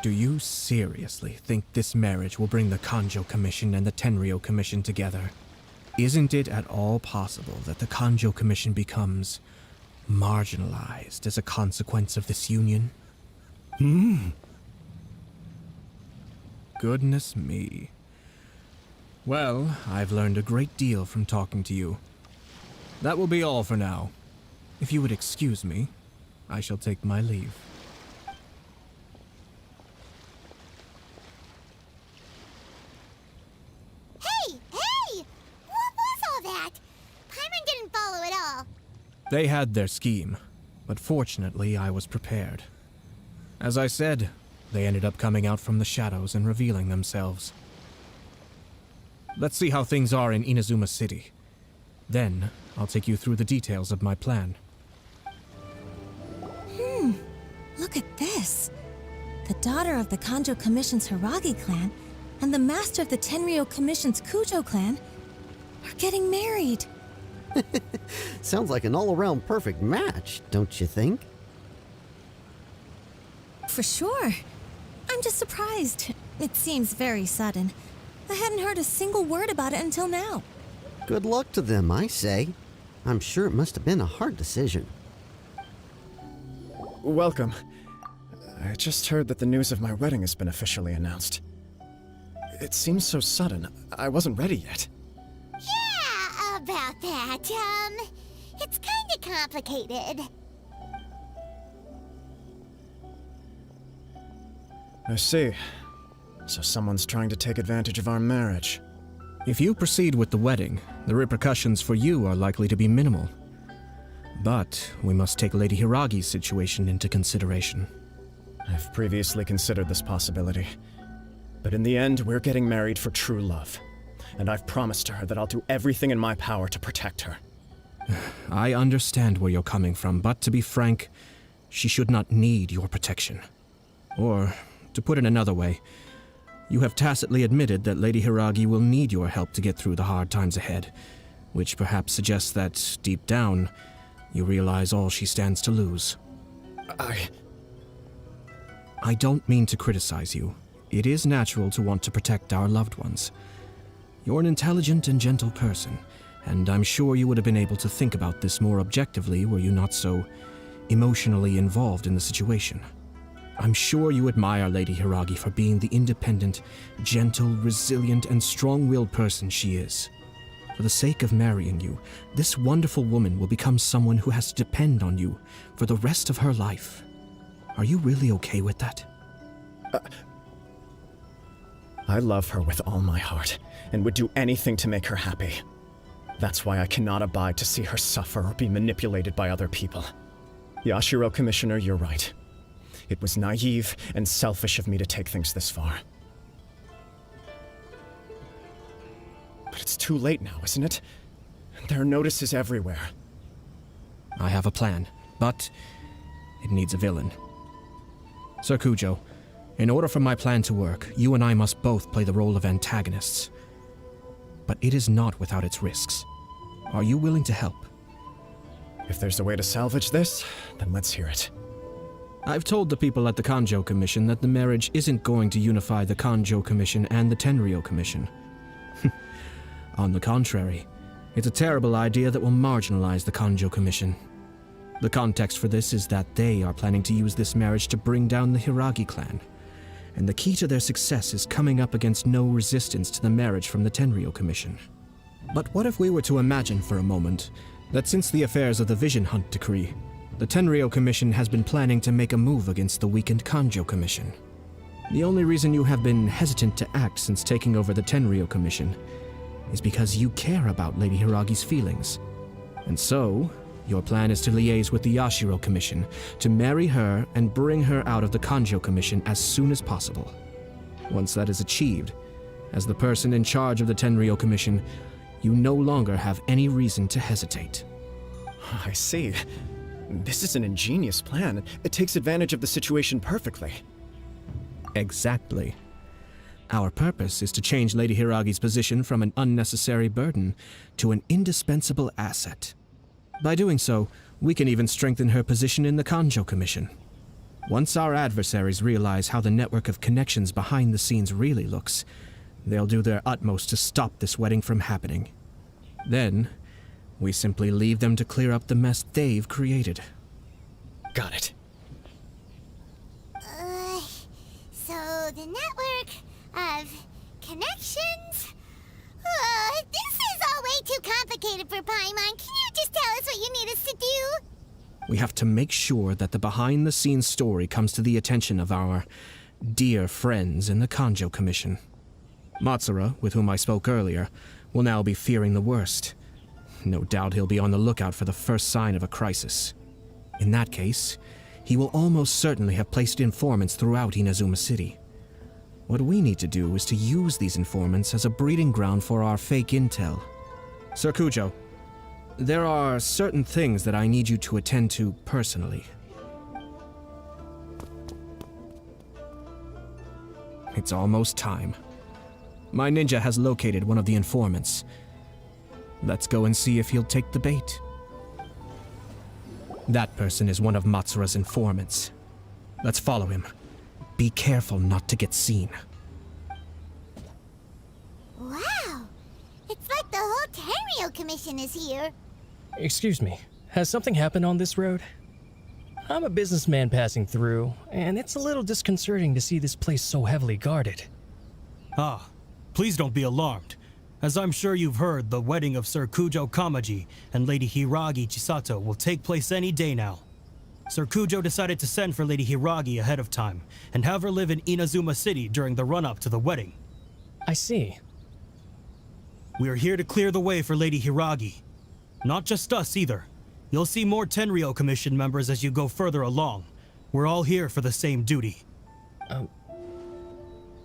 Do you seriously think this marriage will bring the Kanjo Commission and the Tenryou Commission together? Isn't it at all possible that the Kanjo Commission becomes marginalized as a consequence of this union? Goodness me. Well, I've learned a great deal from talking to you. That will be all for now. If you would excuse me, I shall take my leave. Hey! What was all that? Paimon didn't follow at all. They had their scheme, but fortunately I was prepared. As I said, they ended up coming out from the shadows and revealing themselves. Let's see how things are in Inazuma City. Then, I'll take you through the details of my plan. Look at this. The daughter of the Kanjo Commission's Hiragi clan and the master of the Tenryou Commission's Kujo clan are getting married. Sounds like an all-around perfect match, don't you think? For sure. I'm just surprised. It seems very sudden. I hadn't heard a single word about it until now. Good luck to them, I say. I'm sure it must have been a hard decision. Welcome. I just heard that the news of my wedding has been officially announced. It seems so sudden. I wasn't ready yet. Yeah, about that. It's kinda complicated. I see. So someone's trying to take advantage of our marriage. If you proceed with the wedding, the repercussions for you are likely to be minimal. But we must take Lady Hiragi's situation into consideration. I've previously considered this possibility. But in the end, we're getting married for true love. And I've promised her that I'll do everything in my power to protect her. I understand where you're coming from, but to be frank, she should not need your protection. Or, to put it another way, you have tacitly admitted that Lady Hiragi will need your help to get through the hard times ahead, which perhaps suggests that, deep down, you realize all she stands to lose. I don't mean to criticize you. It is natural to want to protect our loved ones. You're an intelligent and gentle person, and I'm sure you would have been able to think about this more objectively were you not so emotionally involved in the situation. I'm sure you admire Lady Hiragi for being the independent, gentle, resilient, and strong-willed person she is. For the sake of marrying you, this wonderful woman will become someone who has to depend on you for the rest of her life. Are you really okay with that? I love her with all my heart, and would do anything to make her happy. That's why I cannot abide to see her suffer or be manipulated by other people. Yashiro, Commissioner, you're right. It was naive and selfish of me to take things this far. But it's too late now, isn't it? There are notices everywhere. I have a plan, but it needs a villain. Sir Kujo, in order for my plan to work, you and I must both play the role of antagonists. But it is not without its risks. Are you willing to help? If there's a way to salvage this, then let's hear it. I've told the people at the Kanjo Commission that the marriage isn't going to unify the Kanjo Commission and the Tenryou Commission. On the contrary, it's a terrible idea that will marginalize the Kanjo Commission. The context for this is that they are planning to use this marriage to bring down the Hiragi clan, and the key to their success is coming up against no resistance to the marriage from the Tenryou Commission. But what if we were to imagine for a moment that since the affairs of the Vision Hunt Decree, the Tenryou Commission has been planning to make a move against the weakened Kanjo Commission? The only reason you have been hesitant to act since taking over the Tenryou Commission is because you care about Lady Hiragi's feelings. And so, your plan is to liaise with the Yashiro Commission to marry her and bring her out of the Kanjo Commission as soon as possible. Once that is achieved, as the person in charge of the Tenryou Commission, You no longer have any reason to hesitate. I see. This is an ingenious plan. It takes advantage of the situation perfectly. Exactly. Our purpose is to change Lady Hiragi's position from an unnecessary burden to an indispensable asset. By doing so, we can even strengthen her position in the Kanjo Commission. Once our adversaries realize how the network of connections behind the scenes really looks, they'll do their utmost to stop this wedding from happening. Then, we simply leave them to clear up the mess they've created. Got it. So the network of connections? This is all way too complicated for Paimon. Can you just tell us what you need us to do? We have to make sure that the behind-the-scenes story comes to the attention of our dear friends in the Kanjo Commission. Matsura, with whom I spoke earlier, will now be fearing the worst. No doubt he'll be on the lookout for the first sign of a crisis. In that case, he will almost certainly have placed informants throughout Inazuma City. What we need to do is to use these informants as a breeding ground for our fake intel. Sir Kujo, there are certain things that I need you to attend to personally. It's almost time. My ninja has located one of the informants. Let's go and see if he'll take the bait. That person is one of Matsura's informants. Let's follow him. Be careful not to get seen. Wow! It's like the whole Tenryou Commission is here. Excuse me, has something happened on this road? I'm a businessman passing through, and it's a little disconcerting to see this place so heavily guarded. Ah, please don't be alarmed. As I'm sure you've heard, the wedding of Sir Kujo Kamaji and Lady Hiragi Chisato will take place any day now. Sir Kujo decided to send for Lady Hiragi ahead of time and have her live in Inazuma City during the run-up to the wedding. I see. We are here to clear the way for Lady Hiragi. Not just us either. You'll see more Tenryou Commission members as you go further along. We're all here for the same duty.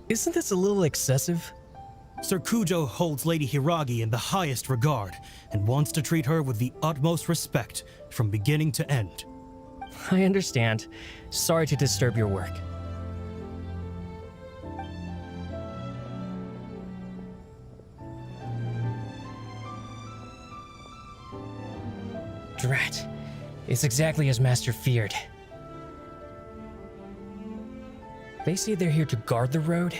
Isn't this a little excessive? Sir Kujo holds Lady Hiragi in the highest regard and wants to treat her with the utmost respect from beginning to end. I understand. Sorry to disturb your work. Drat. It's exactly as Master feared. They say they're here to guard the road,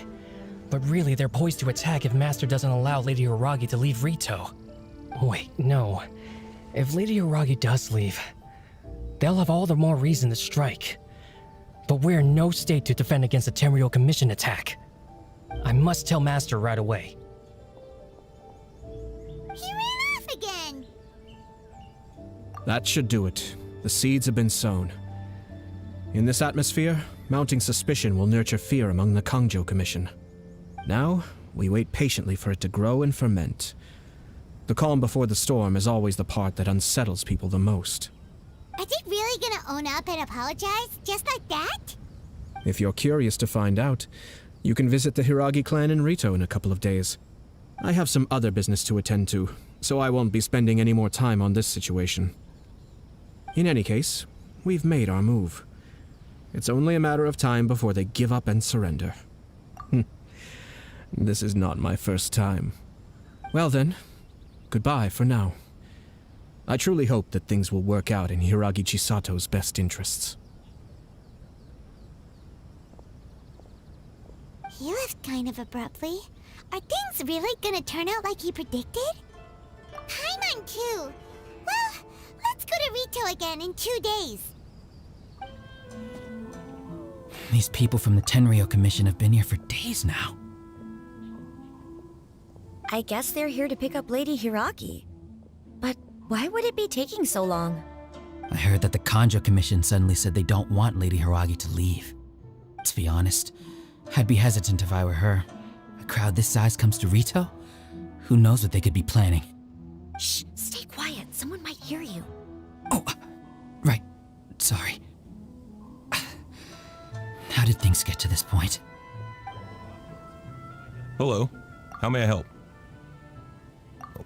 but really they're poised to attack if Master doesn't allow Lady Hiragi to leave Rito. Wait, no. If Lady Hiragi does leave, they'll have all the more reason to strike. But we're in no state to defend against a Tenryou Commission attack. I must tell Master right away. He ran off again! That should do it. The seeds have been sown. In this atmosphere, mounting suspicion will nurture fear among the Kanjo Commission. Now, we wait patiently for it to grow and ferment. The calm before the storm is always the part that unsettles people the most. Are they really gonna own up and apologize, just like that? If you're curious to find out, you can visit the Hiragi clan in Rito in a couple of days. I have some other business to attend to, so I won't be spending any more time on this situation. In any case, we've made our move. It's only a matter of time before they give up and surrender. This is not my first time. Well then, goodbye for now. I truly hope that things will work out in Hiragi Chisato's best interests. He left kind of abruptly. Are things really gonna turn out like he predicted? Paimon too! Well, let's go to Rito again in 2 days. These people from the Tenryou Commission have been here for days now. I guess they're here to pick up Lady Hiragi. But why would it be taking so long? I heard that the Kanjo Commission suddenly said they don't want Lady Hiragi to leave. To be honest, I'd be hesitant if I were her. A crowd this size comes to Rito? Who knows what they could be planning? Shh, stay quiet. Someone might hear you. Oh, right. Sorry. How did things get to this point? Hello. How may I help?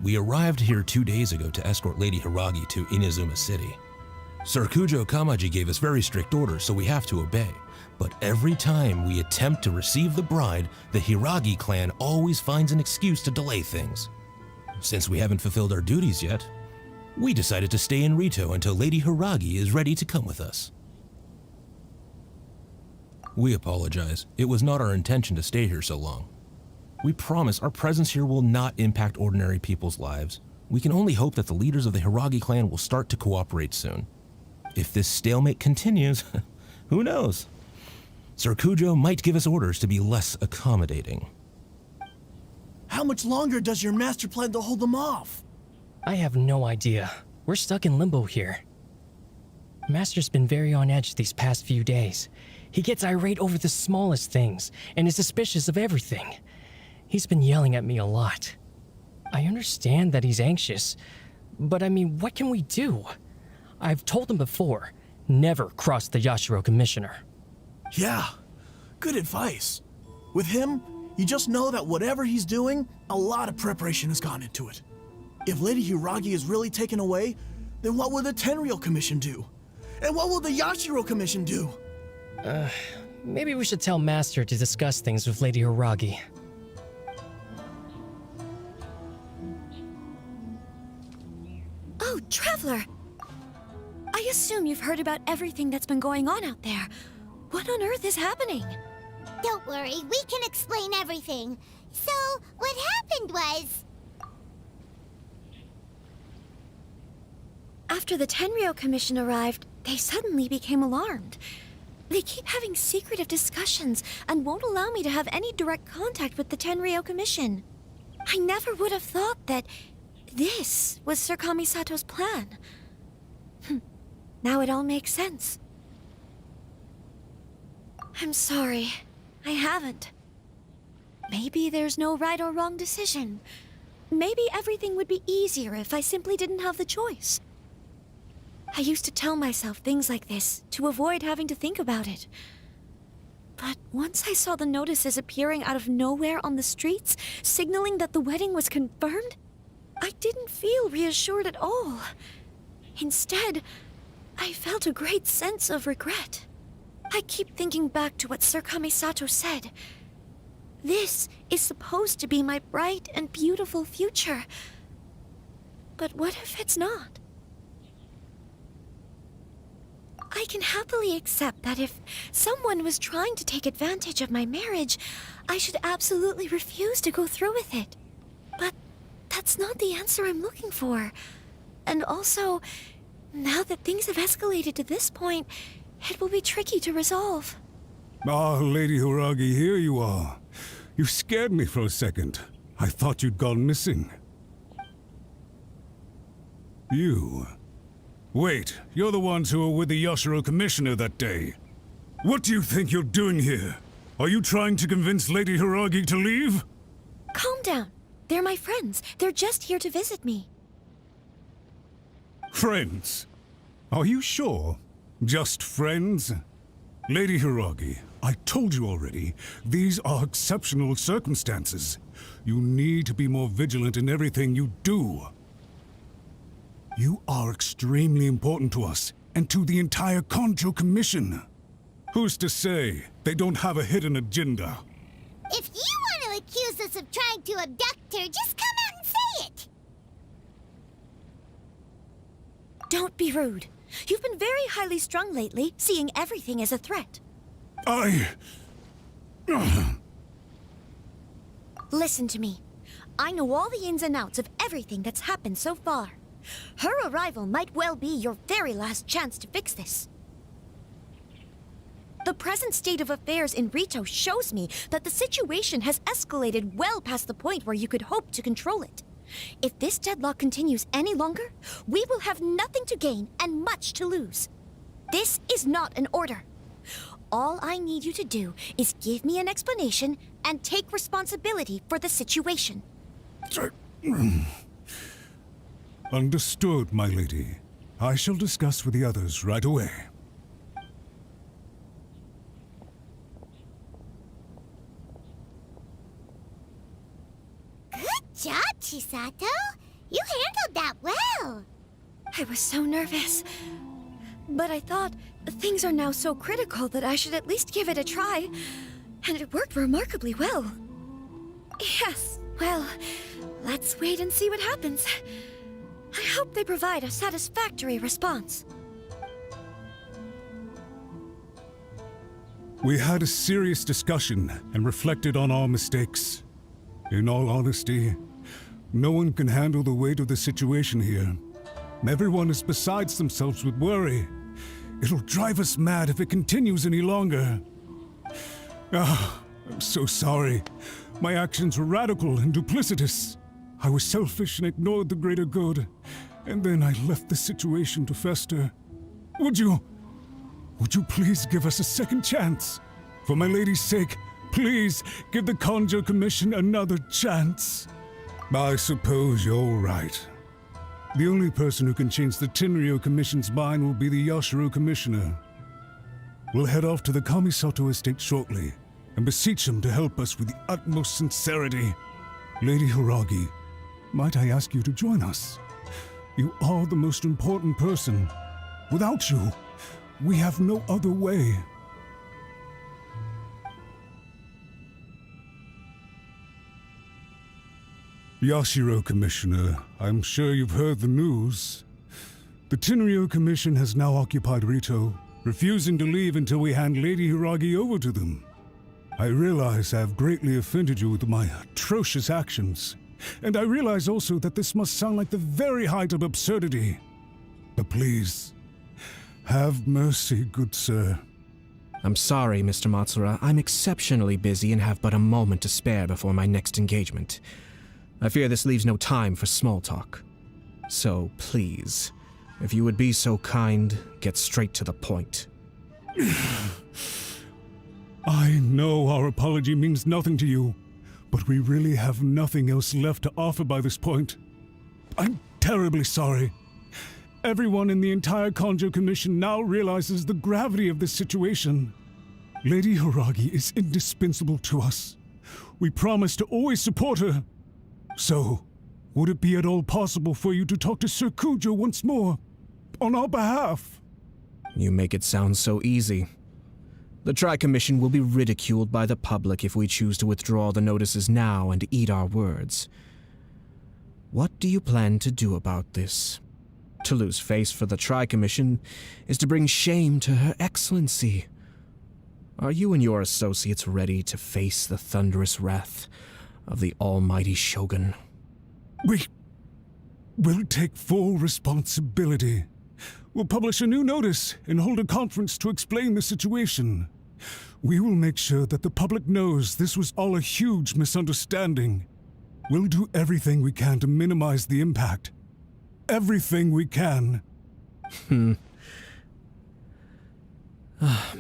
we arrived here 2 days ago to escort Lady Hiragi to Inazuma City. Sir Kujo Kamaji gave us very strict orders, so we have to obey. But every time we attempt to receive the bride, the Hiragi clan always finds an excuse to delay things. Since we haven't fulfilled our duties yet, we decided to stay in Rito until Lady Hiragi is ready to come with us. We apologize. It was not our intention to stay here so long. We promise our presence here will not impact ordinary people's lives. We can only hope that the leaders of the Hiragi clan will start to cooperate soon. If this stalemate continues, who knows? Sir Kujo might give us orders to be less accommodating. How much longer does your master plan to hold them off? I have no idea. We're stuck in limbo here. Master's been very on edge these past few days. He gets irate over the smallest things and is suspicious of everything. He's been yelling at me a lot. I understand that he's anxious, but I mean, what can we do? I've told him before, never cross the Yashiro Commissioner. Yeah, good advice. With him, you just know that whatever he's doing, a lot of preparation has gone into it. If Lady Hiragi is really taken away, then what will the Tenryou Commission do? And what will the Yashiro Commission do? Maybe we should tell Master to discuss things with Lady Hiragi. Oh, Traveler! I assume you've heard about everything that's been going on out there. What on earth is happening? Don't worry, we can explain everything. So, what happened was... After the Tenryou Commission arrived, they suddenly became alarmed. They keep having secretive discussions and won't allow me to have any direct contact with the Tenryou Commission. I never would have thought that this was Sir Kamisato's plan. Now it all makes sense. I'm sorry. I haven't. Maybe there's no right or wrong decision. Maybe everything would be easier if I simply didn't have the choice. I used to tell myself things like this to avoid having to think about it. But once I saw the notices appearing out of nowhere on the streets, signaling that the wedding was confirmed, I didn't feel reassured at all. Instead, I felt a great sense of regret. I keep thinking back to what Sir Kamisato said. This is supposed to be my bright and beautiful future. But what if it's not? I can happily accept that if someone was trying to take advantage of my marriage, I should absolutely refuse to go through with it. But that's not the answer I'm looking for. And also, now that things have escalated to this point, it will be tricky to resolve. Ah, Lady Hiragi, here you are. You scared me for a second. I thought you'd gone missing. You... Wait, you're the ones who were with the Yashiro Commissioner that day. What do you think you're doing here? Are you trying to convince Lady Hiragi to leave? Calm down. They're my friends. They're just here to visit me. Friends? Are you sure? Just friends? Lady Hiragi, I told you already, these are exceptional circumstances. You need to be more vigilant in everything you do. You are extremely important to us, and to the entire Kanjo Commission. Who's to say they don't have a hidden agenda? If you want to accuse us of trying to abduct her, just come out and say it! Don't be rude. You've been very highly strung lately, seeing everything as a threat. Listen to me. I know all the ins and outs of everything that's happened so far. Her arrival might well be your very last chance to fix this. The present state of affairs in Rito shows me that the situation has escalated well past the point where you could hope to control it. If this deadlock continues any longer, we will have nothing to gain and much to lose. This is not an order. All I need you to do is give me an explanation and take responsibility for the situation. Understood, my lady. I shall discuss with the others right away. Good job, Chisato. I was so nervous. But I thought things are now so critical that I should at least give it a try. And it worked remarkably well. Yes, well, let's wait and see what happens. I hope they provide a satisfactory response. We had a serious discussion and reflected on our mistakes. In all honesty, no one can handle the weight of the situation here. Everyone is besides themselves with worry. It'll drive us mad if it continues any longer. I'm so sorry. My actions were radical and duplicitous. I was selfish and ignored the greater good. And then I left the situation to fester. Would you please give us a second chance? For my lady's sake, please give the Conjo Commission another chance. I suppose you're right. The only person who can change the Tenryou Commission's mind will be the Yashiro Commissioner. We'll head off to the Kamisato estate shortly and beseech him to help us with the utmost sincerity. Lady Hiragi, might I ask you to join us? You are the most important person. Without you, we have no other way. Yashiro Commissioner, I'm sure you've heard the news. The Tenryou Commission has now occupied Rito, refusing to leave until we hand Lady Hiragi over to them. I realize I have greatly offended you with my atrocious actions, and I realize also that this must sound like the very height of absurdity. But please, have mercy, good sir. I'm sorry, Mr. Matsura. I'm exceptionally busy and have but a moment to spare before my next engagement. I fear this leaves no time for small talk. So please, if you would be so kind, get straight to the point. I know our apology means nothing to you, but we really have nothing else left to offer by this point. I'm terribly sorry. Everyone in the entire Conjo Commission now realizes the gravity of this situation. Lady Hiragi is indispensable to us. We promise to always support her. So, would it be at all possible for you to talk to Sir Kujo once more, on our behalf? You make it sound so easy. The Tri-Commission will be ridiculed by the public if we choose to withdraw the notices now and eat our words. What do you plan to do about this? To lose face for the Tri-Commission is to bring shame to Her Excellency. Are you and your associates ready to face the thunderous wrath of the almighty Shogun? We will take full responsibility. We'll publish a new notice and hold a conference to explain the situation. We will make sure that the public knows this was all a huge misunderstanding. We'll do everything we can to minimize the impact. Everything we can.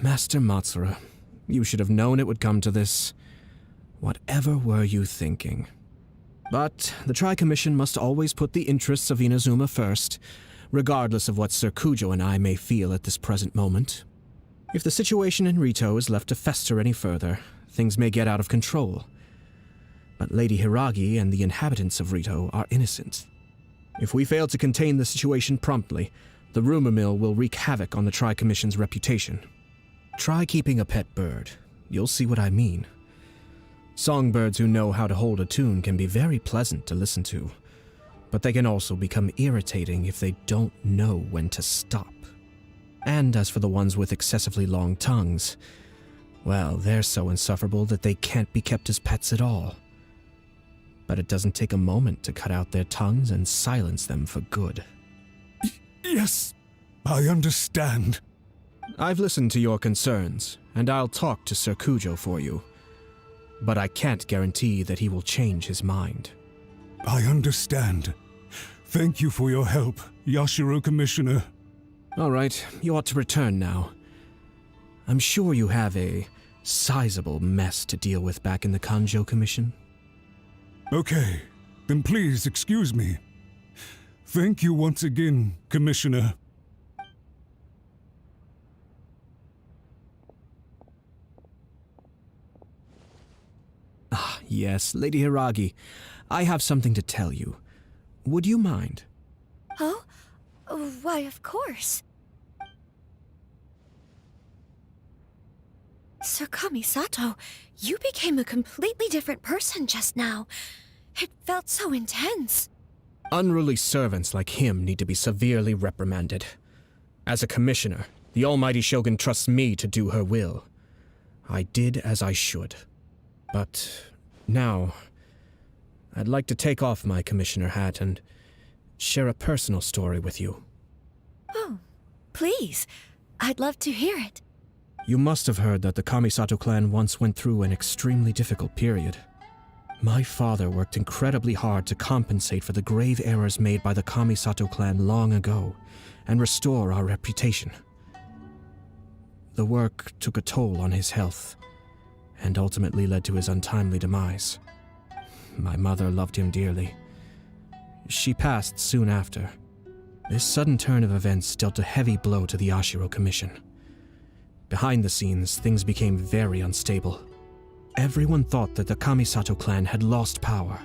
Master Matsura, you should have known it would come to this. Whatever were you thinking? But the Tri-Commission must always put the interests of Inazuma first, regardless of what Sir Kujo and I may feel at this present moment. If the situation in Rito is left to fester any further, things may get out of control. But Lady Hiragi and the inhabitants of Rito are innocent. If we fail to contain the situation promptly, the rumor mill will wreak havoc on the Tri-Commission's reputation. Try keeping a pet bird. You'll see what I mean. Songbirds who know how to hold a tune can be very pleasant to listen to, but they can also become irritating if they don't know when to stop. And as for the ones with excessively long tongues, well, they're so insufferable that they can't be kept as pets at all. But it doesn't take a moment to cut out their tongues and silence them for good. Yes, I understand. I've listened to your concerns, and I'll talk to Sir Kujo for you. But I can't guarantee that he will change his mind. I understand. Thank you for your help, Yashiro Commissioner. All right, you ought to return now. I'm sure you have a sizable mess to deal with back in the Conjo Commission. Okay, then please excuse me. Thank you once again, Commissioner. Yes, Lady Hiragi, I have something to tell you. Would you mind? Oh? Why, of course. Sir Kamisato, you became a completely different person just now. It felt so intense. Unruly servants like him need to be severely reprimanded. As a commissioner, the almighty Shogun trusts me to do her will. I did as I should. But now, I'd like to take off my commissioner hat and share a personal story with you. Oh, please. I'd love to hear it. You must have heard that the Kamisato clan once went through an extremely difficult period. My father worked incredibly hard to compensate for the grave errors made by the Kamisato clan long ago and restore our reputation. The work took a toll on his health and ultimately led to his untimely demise. My mother loved him dearly. She passed soon after. This sudden turn of events dealt a heavy blow to the Ashiro Commission. Behind the scenes, things became very unstable. Everyone thought that the Kamisato clan had lost power.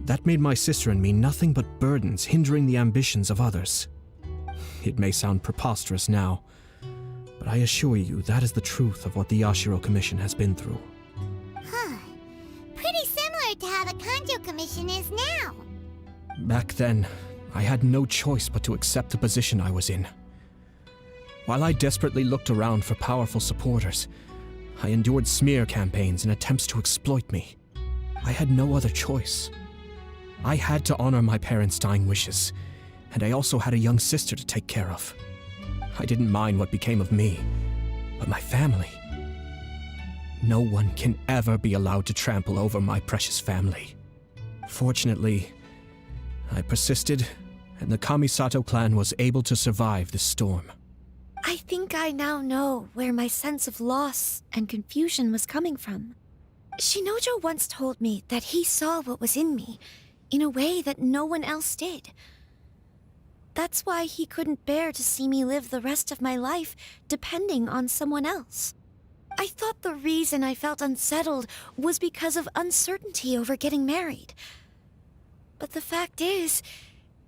That made my sister and me nothing but burdens hindering the ambitions of others. It may sound preposterous now, but I assure you that is the truth of what the Ashiro Commission has been through. Huh. Pretty similar to how the Kanjo Commission is now. Back then, I had no choice but to accept the position I was in. While I desperately looked around for powerful supporters, I endured smear campaigns and attempts to exploit me. I had no other choice. I had to honor my parents' dying wishes, and I also had a young sister to take care of. I didn't mind what became of me, but my family. No one can ever be allowed to trample over my precious family. Fortunately, I persisted, and the Kamisato clan was able to survive this storm. I think I now know where my sense of loss and confusion was coming from. Shinojo once told me that he saw what was in me in a way that no one else did. That's why he couldn't bear to see me live the rest of my life depending on someone else. I thought the reason I felt unsettled was because of uncertainty over getting married. But the fact is,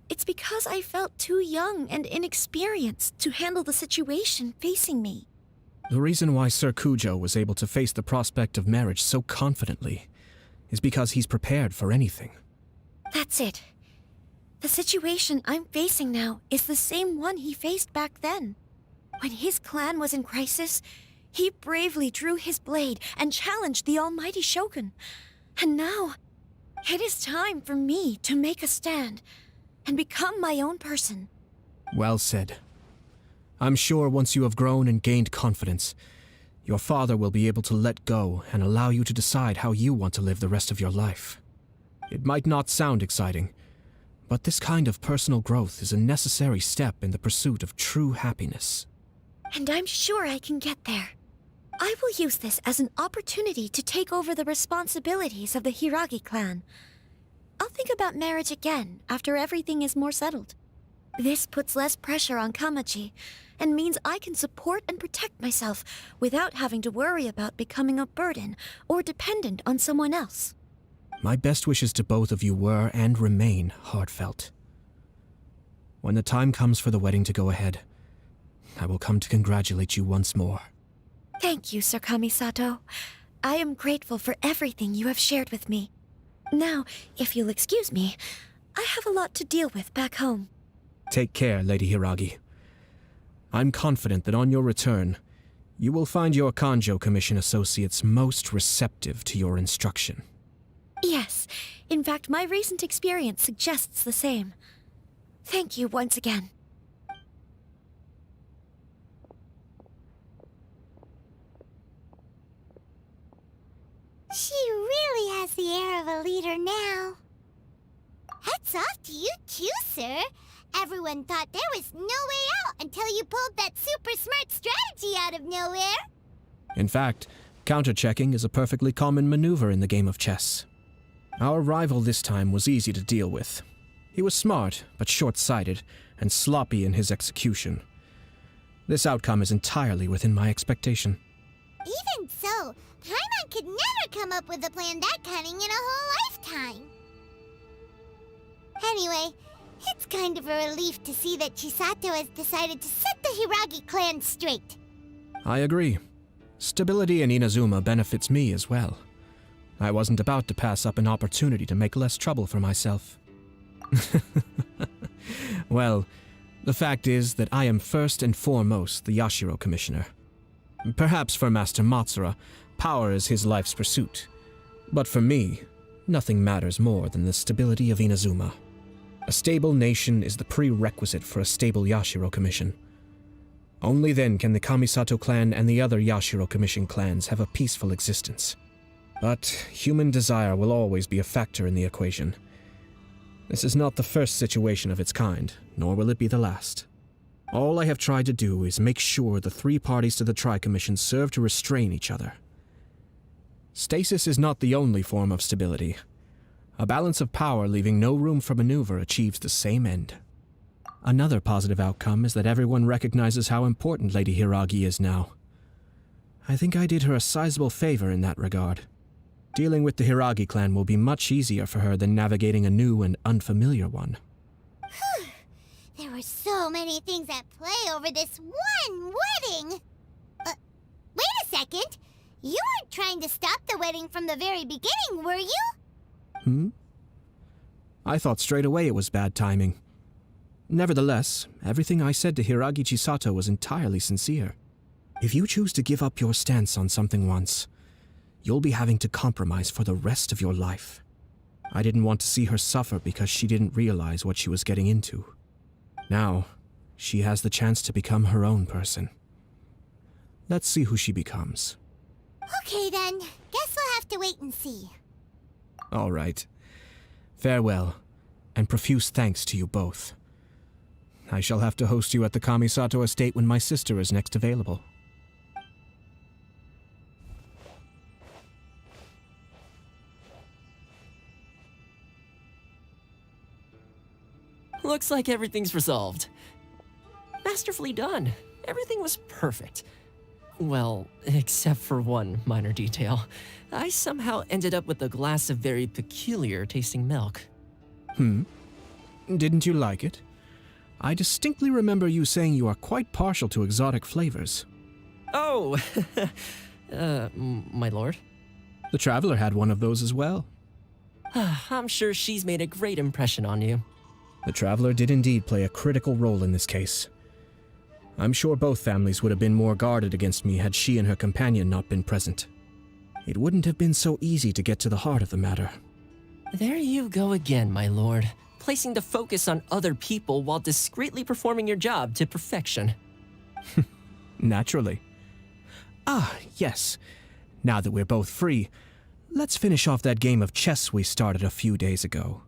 it's because I felt too young and inexperienced to handle the situation facing me. The reason why Sir Kujo was able to face the prospect of marriage so confidently is because he's prepared for anything. That's it. The situation I'm facing now is the same one he faced back then. When his clan was in crisis, he bravely drew his blade and challenged the almighty Shogun. And now, it is time for me to make a stand and become my own person. Well said. I'm sure once you have grown and gained confidence, your father will be able to let go and allow you to decide how you want to live the rest of your life. It might not sound exciting, but this kind of personal growth is a necessary step in the pursuit of true happiness. And I'm sure I can get there. I will use this as an opportunity to take over the responsibilities of the Hiragi clan. I'll think about marriage again after everything is more settled. This puts less pressure on Kamaji, and means I can support and protect myself without having to worry about becoming a burden or dependent on someone else. My best wishes to both of you were and remain heartfelt. When the time comes for the wedding to go ahead, I will come to congratulate you once more. Thank you, Sir Kamisato. I am grateful for everything you have shared with me. Now, if you'll excuse me, I have a lot to deal with back home. Take care, Lady Hiragi. I'm confident that on your return, you will find your Kanjo Commission associates most receptive to your instruction. Yes, in fact, my recent experience suggests the same. Thank you once again. She really has the air of a leader now. Hats off to you too, sir. Everyone thought there was no way out until you pulled that super smart strategy out of nowhere. In fact, counter-checking is a perfectly common maneuver in the game of chess. Our rival this time was easy to deal with. He was smart, but short-sighted, and sloppy in his execution. This outcome is entirely within my expectation. Even so, Paimon could never come up with a plan that cunning in a whole lifetime. Anyway, It's kind of a relief to see that Chisato has decided to set the Hiragi clan straight. I agree. Stability in Inazuma benefits me as well. I wasn't about to pass up an opportunity to make less trouble for myself. Well, the fact is that I am first and foremost the Yashiro Commissioner. Perhaps for Master Matsura, power is his life's pursuit. But for me, nothing matters more than the stability of Inazuma. A stable nation is the prerequisite for a stable Yashiro Commission. Only then can the Kamisato clan and the other Yashiro Commission clans have a peaceful existence. But human desire will always be a factor in the equation. This is not the first situation of its kind, nor will it be the last. All I have tried to do is make sure the three parties to the Tri-Commission serve to restrain each other. Stasis is not the only form of stability. A balance of power leaving no room for maneuver achieves the same end. Another positive outcome is that everyone recognizes how important Lady Hiragi is now. I think I did her a sizable favor in that regard. Dealing with the Hiragi clan will be much easier for her than navigating a new and unfamiliar one. There were so many things at play over this one wedding! Wait a second! You weren't trying to stop the wedding from the very beginning, were you? I thought straight away it was bad timing. Nevertheless, everything I said to Hiragi Chisato was entirely sincere. If you choose to give up your stance on something once, you'll be having to compromise for the rest of your life. I didn't want to see her suffer because she didn't realize what she was getting into. Now, she has the chance to become her own person. Let's see who she becomes. Okay then, guess we'll have to wait and see. All right. Farewell, and profuse thanks to you both. I shall have to host you at the Kamisato estate when my sister is next available. Looks like everything's resolved. Masterfully done. Everything was perfect. Well, except for one minor detail. I somehow ended up with a glass of very peculiar tasting milk. Didn't you like it? I distinctly remember you saying you are quite partial to exotic flavors. Oh, my lord? The Traveler had one of those as well. I'm sure she's made a great impression on you. The Traveler did indeed play a critical role in this case. I'm sure both families would have been more guarded against me had she and her companion not been present. It wouldn't have been so easy to get to the heart of the matter. There you go again, my lord. Placing the focus on other people while discreetly performing your job to perfection. Naturally. Ah, yes. Now that we're both free, let's finish off that game of chess we started a few days ago.